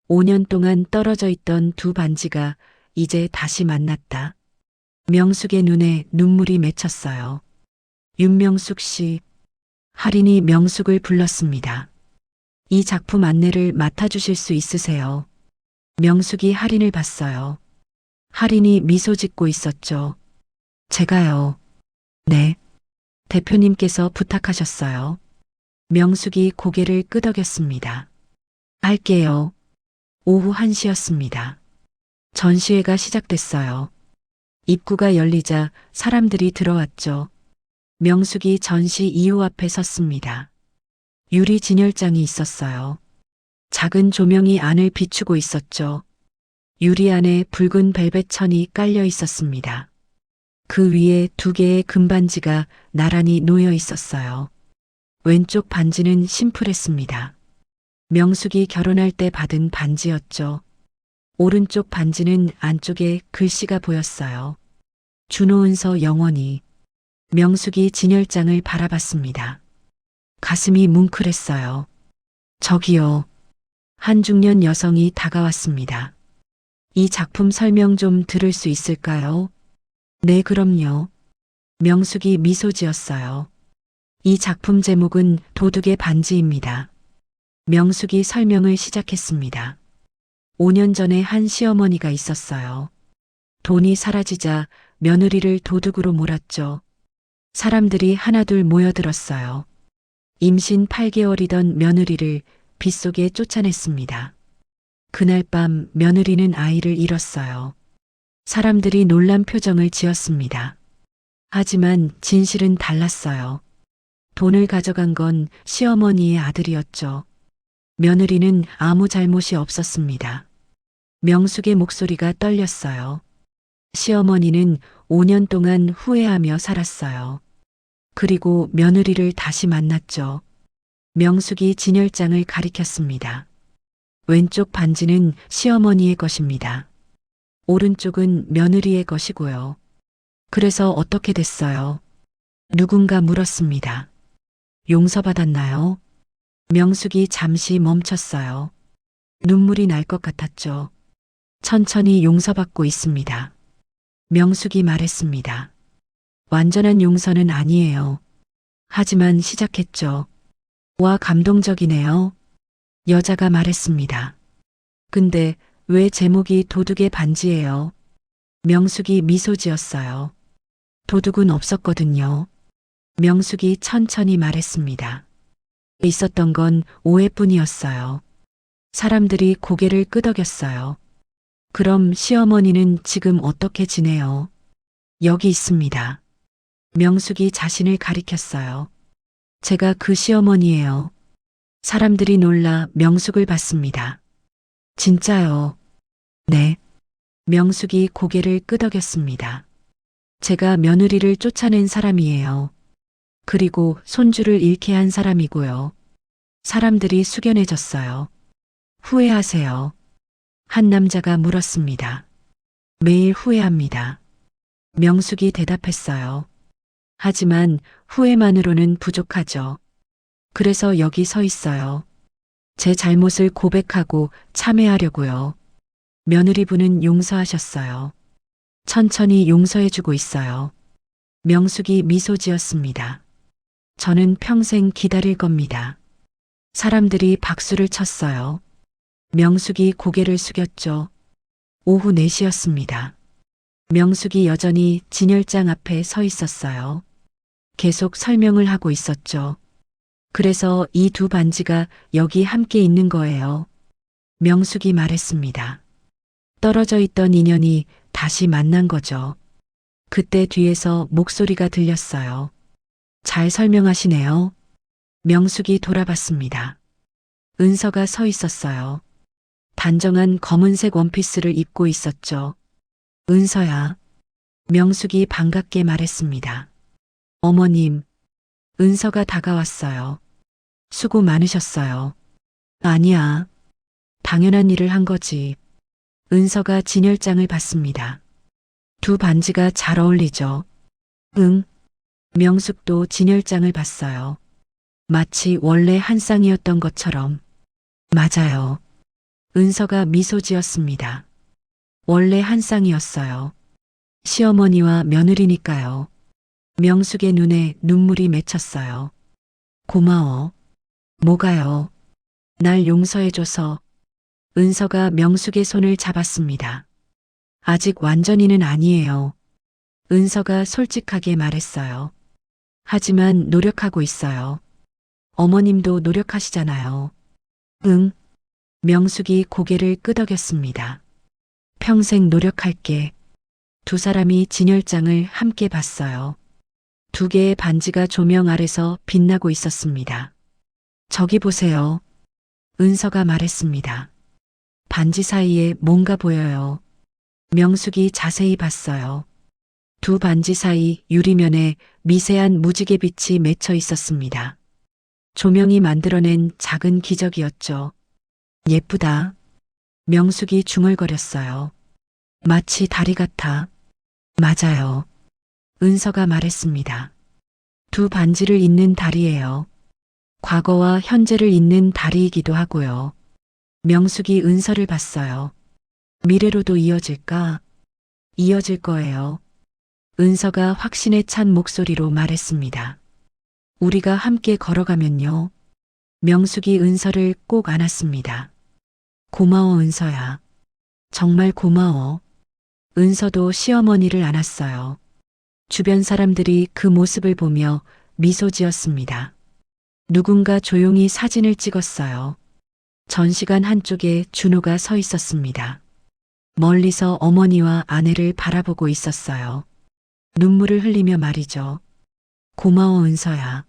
5년 동안 떨어져 있던 두 반지가 이제 다시 만났다. 명숙의 눈에 눈물이 맺혔어요. 윤명숙 씨, 할인이 명숙을 불렀습니다. 이 작품 안내를 맡아주실 수 있으세요? 명숙이 할인을 봤어요. 할인이 미소 짓고 있었죠. 제가요. 네. 대표님께서 부탁하셨어요. 명숙이 고개를 끄덕였습니다. 할게요. 오후 1시였습니다. 전시회가 시작됐어요. 입구가 열리자 사람들이 들어왔죠. 명숙이 전시 2호 앞에 섰습니다. 유리 진열장이 있었어요. 작은 조명이 안을 비추고 있었죠. 유리 안에 붉은 벨벳 천이 깔려 있었습니다. 그 위에 2개의 금반지가 나란히 놓여 있었어요. 왼쪽 반지는 심플했습니다. 명숙이 결혼할 때 받은 반지였죠. 오른쪽 반지는 안쪽에 글씨가 보였어요. 준호은서 영원히. 명숙이 진열장을 바라봤습니다. 가슴이 뭉클했어요. 저기요. 한 중년 여성이 다가왔습니다. 이 작품 설명 좀 들을 수 있을까요? 네, 그럼요. 명숙이 미소 지었어요. 이 작품 제목은 도둑의 반지입니다. 명숙이 설명을 시작했습니다. 5년 전에 한 시어머니가 있었어요. 돈이 사라지자 며느리를 도둑으로 몰았죠. 사람들이 하나둘 모여들었어요. 임신 8개월이던 며느리를 빗속에 쫓아냈습니다. 그날 밤 며느리는 아이를 잃었어요. 사람들이 놀란 표정을 지었습니다. 하지만 진실은 달랐어요. 돈을 가져간 건 시어머니의 아들이었죠. 며느리는 아무 잘못이 없었습니다. 명숙의 목소리가 떨렸어요. 시어머니는 5년 동안 후회하며 살았어요. 그리고 며느리를 다시 만났죠. 명숙이 진열장을 가리켰습니다. 왼쪽 반지는 시어머니의 것입니다. 오른쪽은 며느리의 것이고요. 그래서 어떻게 됐어요? 누군가 물었습니다. 용서받았나요? 명숙이 잠시 멈췄어요. 눈물이 날 것 같았죠. 천천히 용서받고 있습니다. 명숙이 말했습니다. 완전한 용서는 아니에요. 하지만 시작했죠. 와, 감동적이네요. 여자가 말했습니다. 근데 왜 제목이 도둑의 반지예요? 명숙이 미소 지었어요. 도둑은 없었거든요. 명숙이 천천히 말했습니다. 있었던 건 오해뿐이었어요. 사람들이 고개를 끄덕였어요. 그럼 시어머니는 지금 어떻게 지내요? 여기 있습니다. 명숙이 자신을 가리켰어요. 제가 그 시어머니예요. 사람들이 놀라 명숙을 봤습니다. 진짜요? 네. 명숙이 고개를 끄덕였습니다. 제가 며느리를 쫓아낸 사람이에요. 그리고 손주를 잃게 한 사람이고요. 사람들이 숙연해졌어요. 후회하세요? 한 남자가 물었습니다. 매일 후회합니다. 명숙이 대답했어요. 하지만 후회만으로는 부족하죠. 그래서 여기 서 있어요. 제 잘못을 고백하고 참회하려고요. 며느리분은 용서하셨어요. 천천히 용서해주고 있어요. 명숙이 미소 지었습니다. 저는 평생 기다릴 겁니다. 사람들이 박수를 쳤어요. 명숙이 고개를 숙였죠. 오후 4시였습니다. 명숙이 여전히 진열장 앞에 서 있었어요. 계속 설명을 하고 있었죠. 그래서 이 두 반지가 여기 함께 있는 거예요. 명숙이 말했습니다. 떨어져 있던 인연이 다시 만난 거죠. 그때 뒤에서 목소리가 들렸어요. 잘 설명하시네요. 명숙이 돌아봤습니다. 은서가 서 있었어요. 단정한 검은색 원피스를 입고 있었죠. 은서야. 명숙이 반갑게 말했습니다. 어머님. 은서가 다가왔어요. 수고 많으셨어요. 아니야. 당연한 일을 한 거지. 은서가 진열장을 봤습니다. 두 반지가 잘 어울리죠. 응. 명숙도 진열장을 봤어요. 마치 원래 한 쌍이었던 것처럼. 맞아요. 은서가 미소 지었습니다. 원래 한 쌍이었어요. 시어머니와 며느리니까요. 명숙의 눈에 눈물이 맺혔어요. 고마워. 뭐가요? 날 용서해줘서. 은서가 명숙의 손을 잡았습니다. 아직 완전히는 아니에요. 은서가 솔직하게 말했어요. 하지만 노력하고 있어요. 어머님도 노력하시잖아요. 응. 명숙이 고개를 끄덕였습니다. 평생 노력할게. 두 사람이 진열장을 함께 봤어요. 두 개의 반지가 조명 아래서 빛나고 있었습니다. 저기 보세요. 은서가 말했습니다. 반지 사이에 뭔가 보여요. 명숙이 자세히 봤어요. 두 반지 사이 유리면에 미세한 무지개 빛이 맺혀 있었습니다. 조명이 만들어낸 작은 기적이었죠. 예쁘다. 명숙이 중얼거렸어요. 마치 달이 같아. 맞아요. 은서가 말했습니다. 두 반지를 잇는 달이에요. 과거와 현재를 잇는 달이기도 하고요. 명숙이 은서를 봤어요. 미래로도 이어질까? 이어질 거예요. 은서가 확신에 찬 목소리로 말했습니다. 우리가 함께 걸어가면요. 명숙이 은서를 꼭 안았습니다. 고마워, 은서야. 정말 고마워. 은서도 시어머니를 안았어요. 주변 사람들이 그 모습을 보며 미소 지었습니다. 누군가 조용히 사진을 찍었어요. 전시관 한쪽에 준호가 서 있었습니다. 멀리서 어머니와 아내를 바라보고 있었어요. 눈물을 흘리며 말이죠. 고마워 은서야.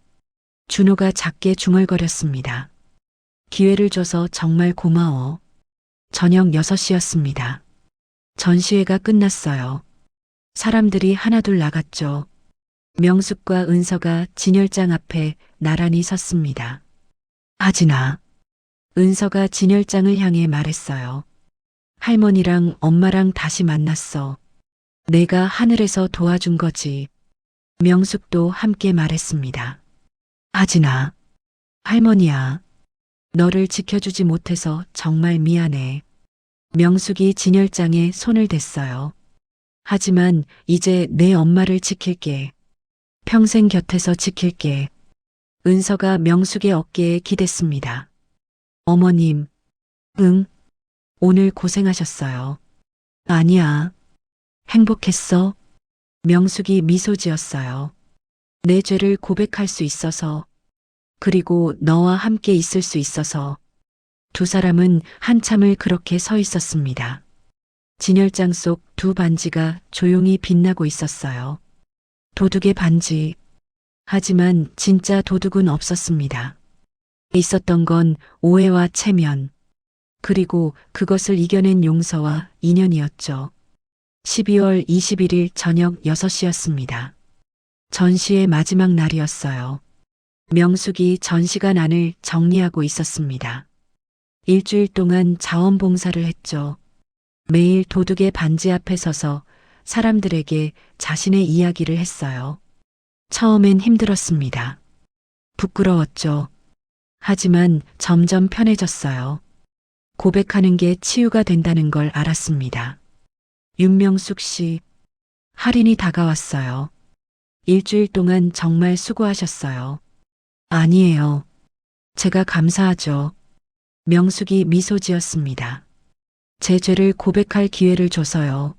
준호가 작게 중얼거렸습니다. 기회를 줘서 정말 고마워. 저녁 6시였습니다. 전시회가 끝났어요. 사람들이 하나둘 나갔죠. 명숙과 은서가 진열장 앞에 나란히 섰습니다. 아진아. 은서가 진열장을 향해 말했어요. 할머니랑 엄마랑 다시 만났어. 내가 하늘에서 도와준 거지. 명숙도 함께 말했습니다. 아진아. 할머니야. 너를 지켜주지 못해서 정말 미안해. 명숙이 진열장에 손을 댔어요. 하지만 이제 내 엄마를 지킬게. 평생 곁에서 지킬게. 은서가 명숙의 어깨에 기댔습니다. 어머님, 응, 오늘 고생하셨어요. 아니야. 행복했어? 명숙이 미소 지었어요. 내 죄를 고백할 수 있어서, 그리고 너와 함께 있을 수 있어서. 두 사람은 한참을 그렇게 서 있었습니다. 진열장 속 두 반지가 조용히 빛나고 있었어요. 도둑의 반지. 하지만 진짜 도둑은 없었습니다. 있었던 건 오해와 체면, 그리고 그것을 이겨낸 용서와 인연이었죠. 12월 21일 저녁 6시였습니다. 전시의 마지막 날이었어요. 명숙이 전시관 안을 정리하고 있었습니다. 일주일 동안 자원봉사를 했죠. 매일 도둑의 반지 앞에 서서 사람들에게 자신의 이야기를 했어요. 처음엔 힘들었습니다. 부끄러웠죠. 하지만 점점 편해졌어요. 고백하는 게 치유가 된다는 걸 알았습니다. 윤명숙 씨, 할인이 다가왔어요. 일주일 동안 정말 수고하셨어요. 아니에요. 제가 감사하죠. 명숙이 미소 지었습니다. 제 죄를 고백할 기회를 줘서요.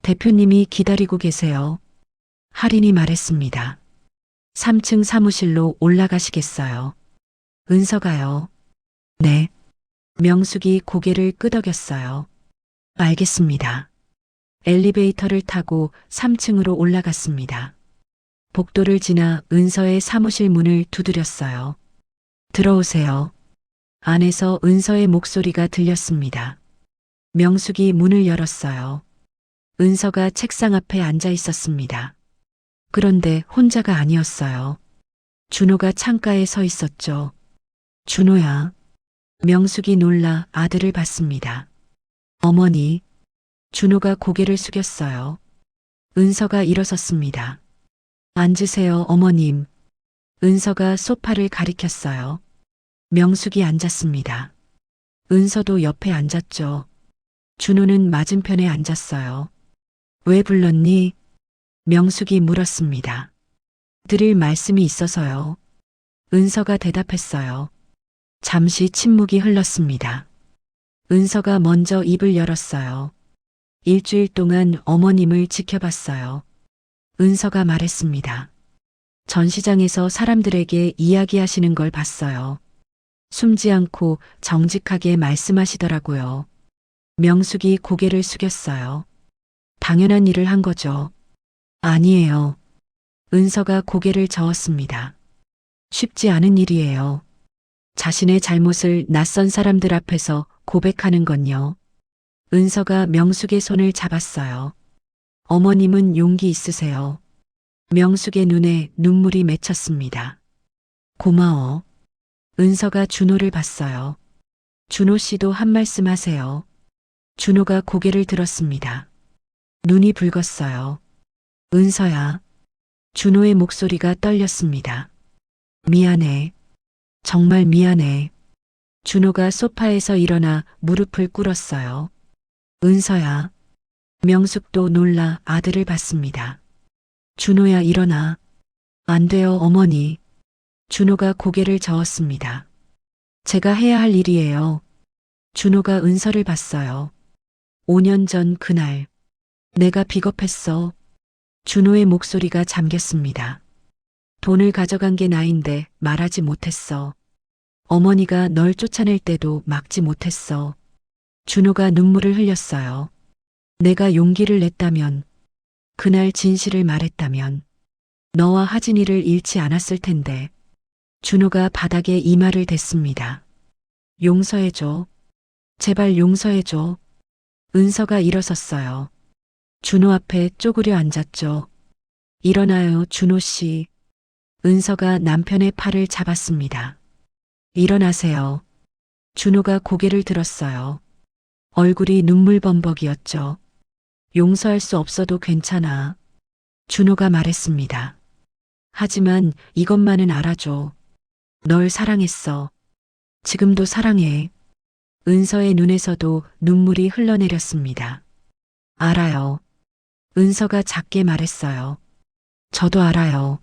대표님이 기다리고 계세요. 할인이 말했습니다. 3층 사무실로 올라가시겠어요? 은서가요. 네. 명숙이 고개를 끄덕였어요. 알겠습니다. 엘리베이터를 타고 3층으로 올라갔습니다. 복도를 지나 은서의 사무실 문을 두드렸어요. 들어오세요. 안에서 은서의 목소리가 들렸습니다. 명숙이 문을 열었어요. 은서가 책상 앞에 앉아 있었습니다. 그런데 혼자가 아니었어요. 준호가 창가에 서 있었죠. 준호야. 명숙이 놀라 아들을 봤습니다. 어머니. 준호가 고개를 숙였어요. 은서가 일어섰습니다. 앉으세요, 어머님. 은서가 소파를 가리켰어요. 명숙이 앉았습니다. 은서도 옆에 앉았죠. 준호는 맞은편에 앉았어요. 왜 불렀니? 명숙이 물었습니다. 드릴 말씀이 있어서요. 은서가 대답했어요. 잠시 침묵이 흘렀습니다. 은서가 먼저 입을 열었어요. 일주일 동안 어머님을 지켜봤어요. 은서가 말했습니다. 전시장에서 사람들에게 이야기하시는 걸 봤어요. 숨지 않고 정직하게 말씀하시더라고요. 명숙이 고개를 숙였어요. 당연한 일을 한 거죠. 아니에요. 은서가 고개를 저었습니다. 쉽지 않은 일이에요. 자신의 잘못을 낯선 사람들 앞에서 고백하는 건요. 은서가 명숙의 손을 잡았어요. 어머님은 용기 있으세요. 명숙의 눈에 눈물이 맺혔습니다. 고마워. 은서가 준호를 봤어요. 준호 씨도 한 말씀 하세요. 준호가 고개를 들었습니다. 눈이 붉었어요. 은서야. 준호의 목소리가 떨렸습니다. 미안해. 정말 미안해. 준호가 소파에서 일어나 무릎을 꿇었어요. 은서야. 명숙도 놀라 아들을 봤습니다. 준호야 일어나. 안 돼요 어머니. 준호가 고개를 저었습니다. 제가 해야 할 일이에요. 준호가 은서를 봤어요. 5년 전 그날. 내가 비겁했어. 준호의 목소리가 잠겼습니다. 돈을 가져간 게 나인데 말하지 못했어. 어머니가 널 쫓아낼 때도 막지 못했어. 준호가 눈물을 흘렸어요. 내가 용기를 냈다면, 그날 진실을 말했다면, 너와 하진이를 잃지 않았을 텐데, 준호가 바닥에 이마를 댔습니다. 용서해줘. 제발 용서해줘. 은서가 일어섰어요. 준호 앞에 쪼그려 앉았죠. 일어나요, 준호 씨. 은서가 남편의 팔을 잡았습니다. 일어나세요. 준호가 고개를 들었어요. 얼굴이 눈물범벅이었죠. 용서할 수 없어도 괜찮아. 준호가 말했습니다. 하지만 이것만은 알아줘. 널 사랑했어. 지금도 사랑해. 은서의 눈에서도 눈물이 흘러내렸습니다. 알아요. 은서가 작게 말했어요. 저도 알아요.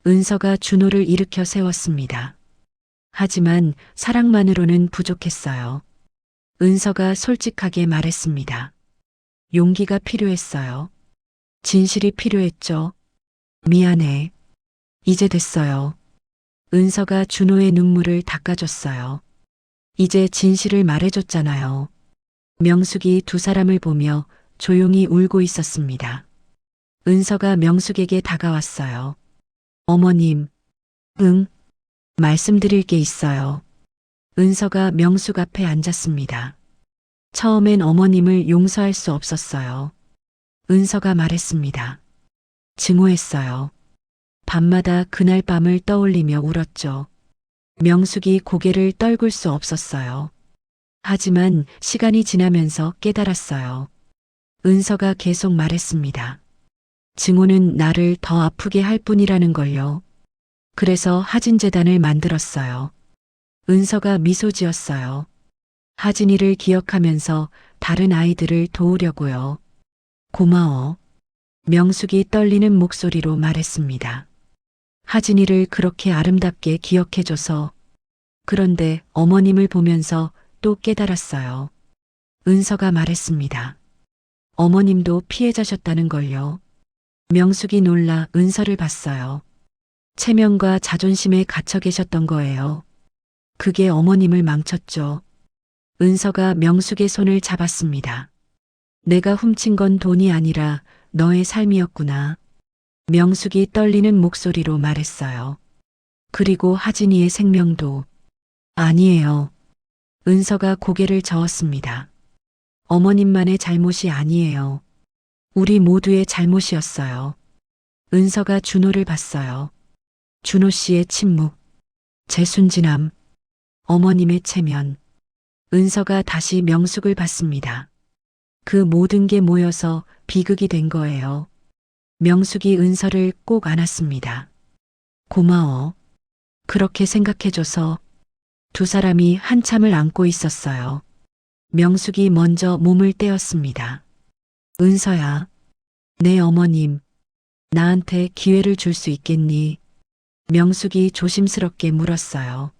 은서가 준호를 일으켜 세웠습니다. 하지만 사랑만으로는 부족했어요. 은서가 솔직하게 말했습니다. 용기가 필요했어요. 진실이 필요했죠. 미안해. 이제 됐어요. 은서가 준호의 눈물을 닦아줬어요. 이제 진실을 말해줬잖아요. 명숙이 두 사람을 보며 조용히 울고 있었습니다. 은서가 명숙에게 다가왔어요. 어머님, 응, 말씀드릴 게 있어요. 은서가 명숙 앞에 앉았습니다. 처음엔 어머님을 용서할 수 없었어요. 은서가 말했습니다. 증오했어요. 밤마다 그날 밤을 떠올리며 울었죠. 명숙이 고개를 떨굴 수 없었어요. 하지만 시간이 지나면서 깨달았어요. 은서가 계속 말했습니다. 증오는 나를 더 아프게 할 뿐이라는 걸요. 그래서 하진재단을 만들었어요. 은서가 미소 지었어요. 하진이를 기억하면서 다른 아이들을 도우려고요. 고마워. 명숙이 떨리는 목소리로 말했습니다. 하진이를 그렇게 아름답게 기억해줘서. 그런데 어머님을 보면서 또 깨달았어요. 은서가 말했습니다. 어머님도 피해자셨다는 걸요. 명숙이 놀라 은서를 봤어요. 체면과 자존심에 갇혀 계셨던 거예요. 그게 어머님을 망쳤죠. 은서가 명숙의 손을 잡았습니다. 내가 훔친 건 돈이 아니라 너의 삶이었구나. 명숙이 떨리는 목소리로 말했어요. 그리고 하진이의 생명도. 아니에요. 은서가 고개를 저었습니다. 어머님만의 잘못이 아니에요. 우리 모두의 잘못이었어요. 은서가 준호를 봤어요. 준호 씨의 침묵, 제 순진함, 어머님의 체면. 은서가 다시 명숙을 봤습니다. 그 모든 게 모여서 비극이 된 거예요. 명숙이 은서를 꼭 안았습니다. 고마워. 그렇게 생각해줘서. 두 사람이 한참을 안고 있었어요. 명숙이 먼저 몸을 떼었습니다. 은서야, 내 어머님, 나한테 기회를 줄 수 있겠니? 명숙이 조심스럽게 물었어요.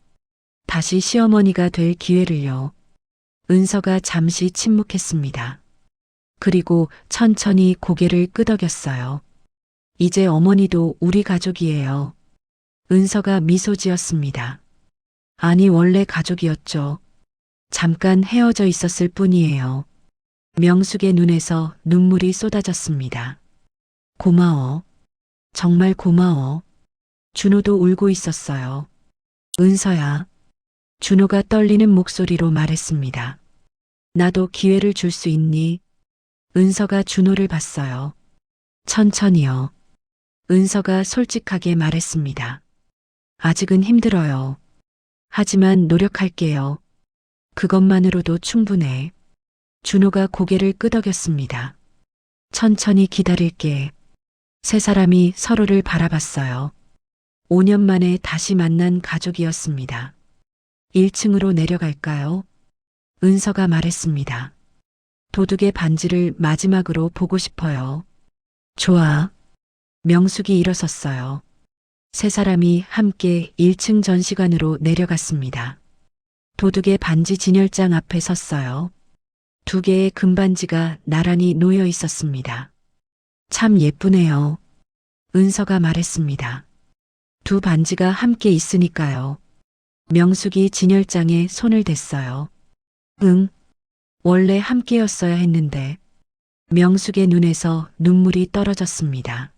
다시 시어머니가 될 기회를요. 은서가 잠시 침묵했습니다. 그리고 천천히 고개를 끄덕였어요. 이제 어머니도 우리 가족이에요. 은서가 미소 지었습니다. 아니, 원래 가족이었죠. 잠깐 헤어져 있었을 뿐이에요. 명숙의 눈에서 눈물이 쏟아졌습니다. 고마워. 정말 고마워. 준호도 울고 있었어요. 은서야. 준호가 떨리는 목소리로 말했습니다. 나도 기회를 줄 수 있니? 은서가 준호를 봤어요. 천천히요. 은서가 솔직하게 말했습니다. 아직은 힘들어요. 하지만 노력할게요. 그것만으로도 충분해. 준호가 고개를 끄덕였습니다. 천천히 기다릴게. 세 사람이 서로를 바라봤어요. 5년 만에 다시 만난 가족이었습니다. 1층으로 내려갈까요? 은서가 말했습니다. 도둑의 반지를 마지막으로 보고 싶어요. 좋아. 명숙이 일어섰어요. 세 사람이 함께 1층 전시관으로 내려갔습니다. 도둑의 반지 진열장 앞에 섰어요. 두 개의 금반지가 나란히 놓여 있었습니다. 참 예쁘네요. 은서가 말했습니다. 두 반지가 함께 있으니까요. 명숙이 진열장에 손을 댔어요. 응, 원래 함께였어야 했는데. 명숙의 눈에서 눈물이 떨어졌습니다.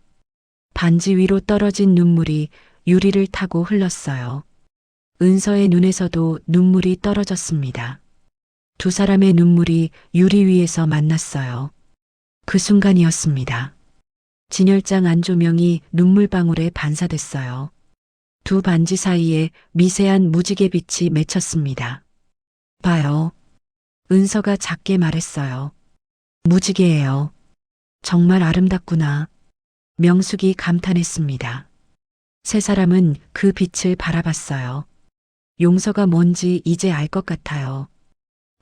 반지 위로 떨어진 눈물이 유리를 타고 흘렀어요. 은서의 눈에서도 눈물이 떨어졌습니다. 두 사람의 눈물이 유리 위에서 만났어요. 그 순간이었습니다. 진열장 안조명이 눈물방울에 반사됐어요. 두 반지 사이에 미세한 무지개 빛이 맺혔습니다. 봐요. 은서가 작게 말했어요. 무지개예요. 정말 아름답구나. 명숙이 감탄했습니다. 세 사람은 그 빛을 바라봤어요. 용서가 뭔지 이제 알 것 같아요.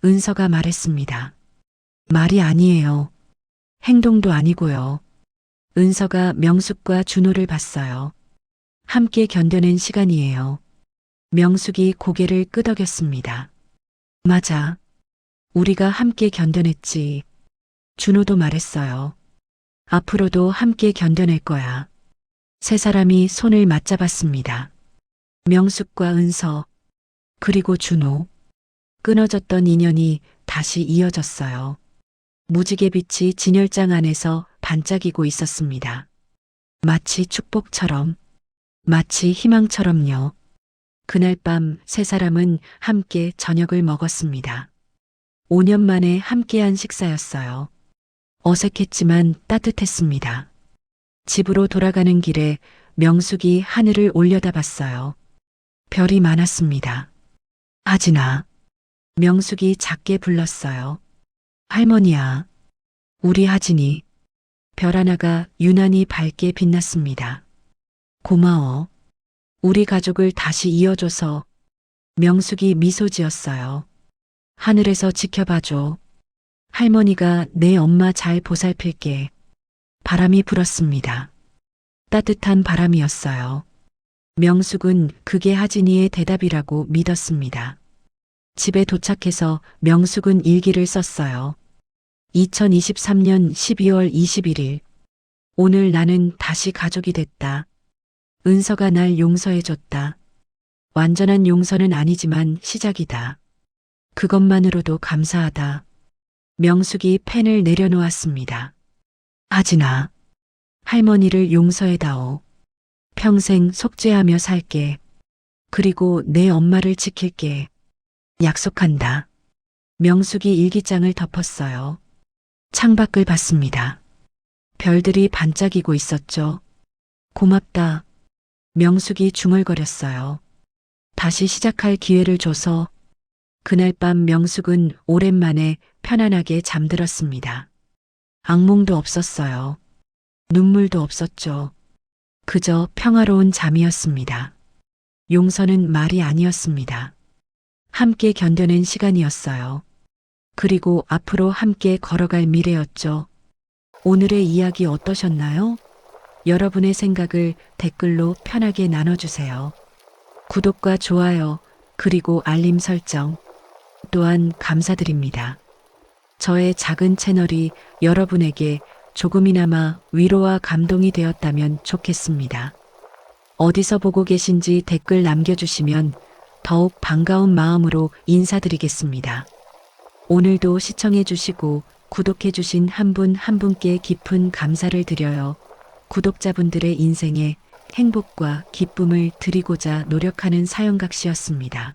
은서가 말했습니다. 말이 아니에요. 행동도 아니고요. 은서가 명숙과 준호를 봤어요. 함께 견뎌낸 시간이에요. 명숙이 고개를 끄덕였습니다. 맞아. 우리가 함께 견뎌냈지. 준호도 말했어요. 앞으로도 함께 견뎌낼 거야. 세 사람이 손을 맞잡았습니다. 명숙과 은서, 그리고 준호. 끊어졌던 인연이 다시 이어졌어요. 무지개 빛이 진열장 안에서 반짝이고 있었습니다. 마치 축복처럼, 마치 희망처럼요. 그날 밤 세 사람은 함께 저녁을 먹었습니다. 5년 만에 함께한 식사였어요. 어색했지만 따뜻했습니다. 집으로 돌아가는 길에 명숙이 하늘을 올려다봤어요. 별이 많았습니다. 하진아. 명숙이 작게 불렀어요. 할머니야. 우리 하진이. 별 하나가 유난히 밝게 빛났습니다. 고마워. 우리 가족을 다시 이어줘서. 명숙이 미소 지었어요. 하늘에서 지켜봐줘. 할머니가 내 엄마 잘 보살필게. 바람이 불었습니다. 따뜻한 바람이었어요. 명숙은 그게 하진이의 대답이라고 믿었습니다. 집에 도착해서 명숙은 일기를 썼어요. 2023년 12월 21일. 오늘 나는 다시 가족이 됐다. 은서가 날 용서해줬다. 완전한 용서는 아니지만 시작이다. 그것만으로도 감사하다. 명숙이 펜을 내려놓았습니다. 하진아. 할머니를 용서해다오. 평생 속죄하며 살게. 그리고 내 엄마를 지킬게. 약속한다. 명숙이 일기장을 덮었어요. 창밖을 봤습니다. 별들이 반짝이고 있었죠. 고맙다. 명숙이 중얼거렸어요. 다시 시작할 기회를 줘서. 그날 밤 명숙은 오랜만에 편안하게 잠들었습니다. 악몽도 없었어요. 눈물도 없었죠. 그저 평화로운 잠이었습니다. 용서는 말이 아니었습니다. 함께 견뎌낸 시간이었어요. 그리고 앞으로 함께 걸어갈 미래였죠. 오늘의 이야기 어떠셨나요? 여러분의 생각을 댓글로 편하게 나눠주세요. 구독과 좋아요, 그리고 알림 설정 또한 감사드립니다. 저의 작은 채널이 여러분에게 조금이나마 위로와 감동이 되었다면 좋겠습니다. 어디서 보고 계신지 댓글 남겨주시면 더욱 반가운 마음으로 인사드리겠습니다. 오늘도 시청해주시고 구독해주신 한 분 한 분께 깊은 감사를 드려요. 구독자분들의 인생에 행복과 기쁨을 드리고자 노력하는 사연각시였습니다.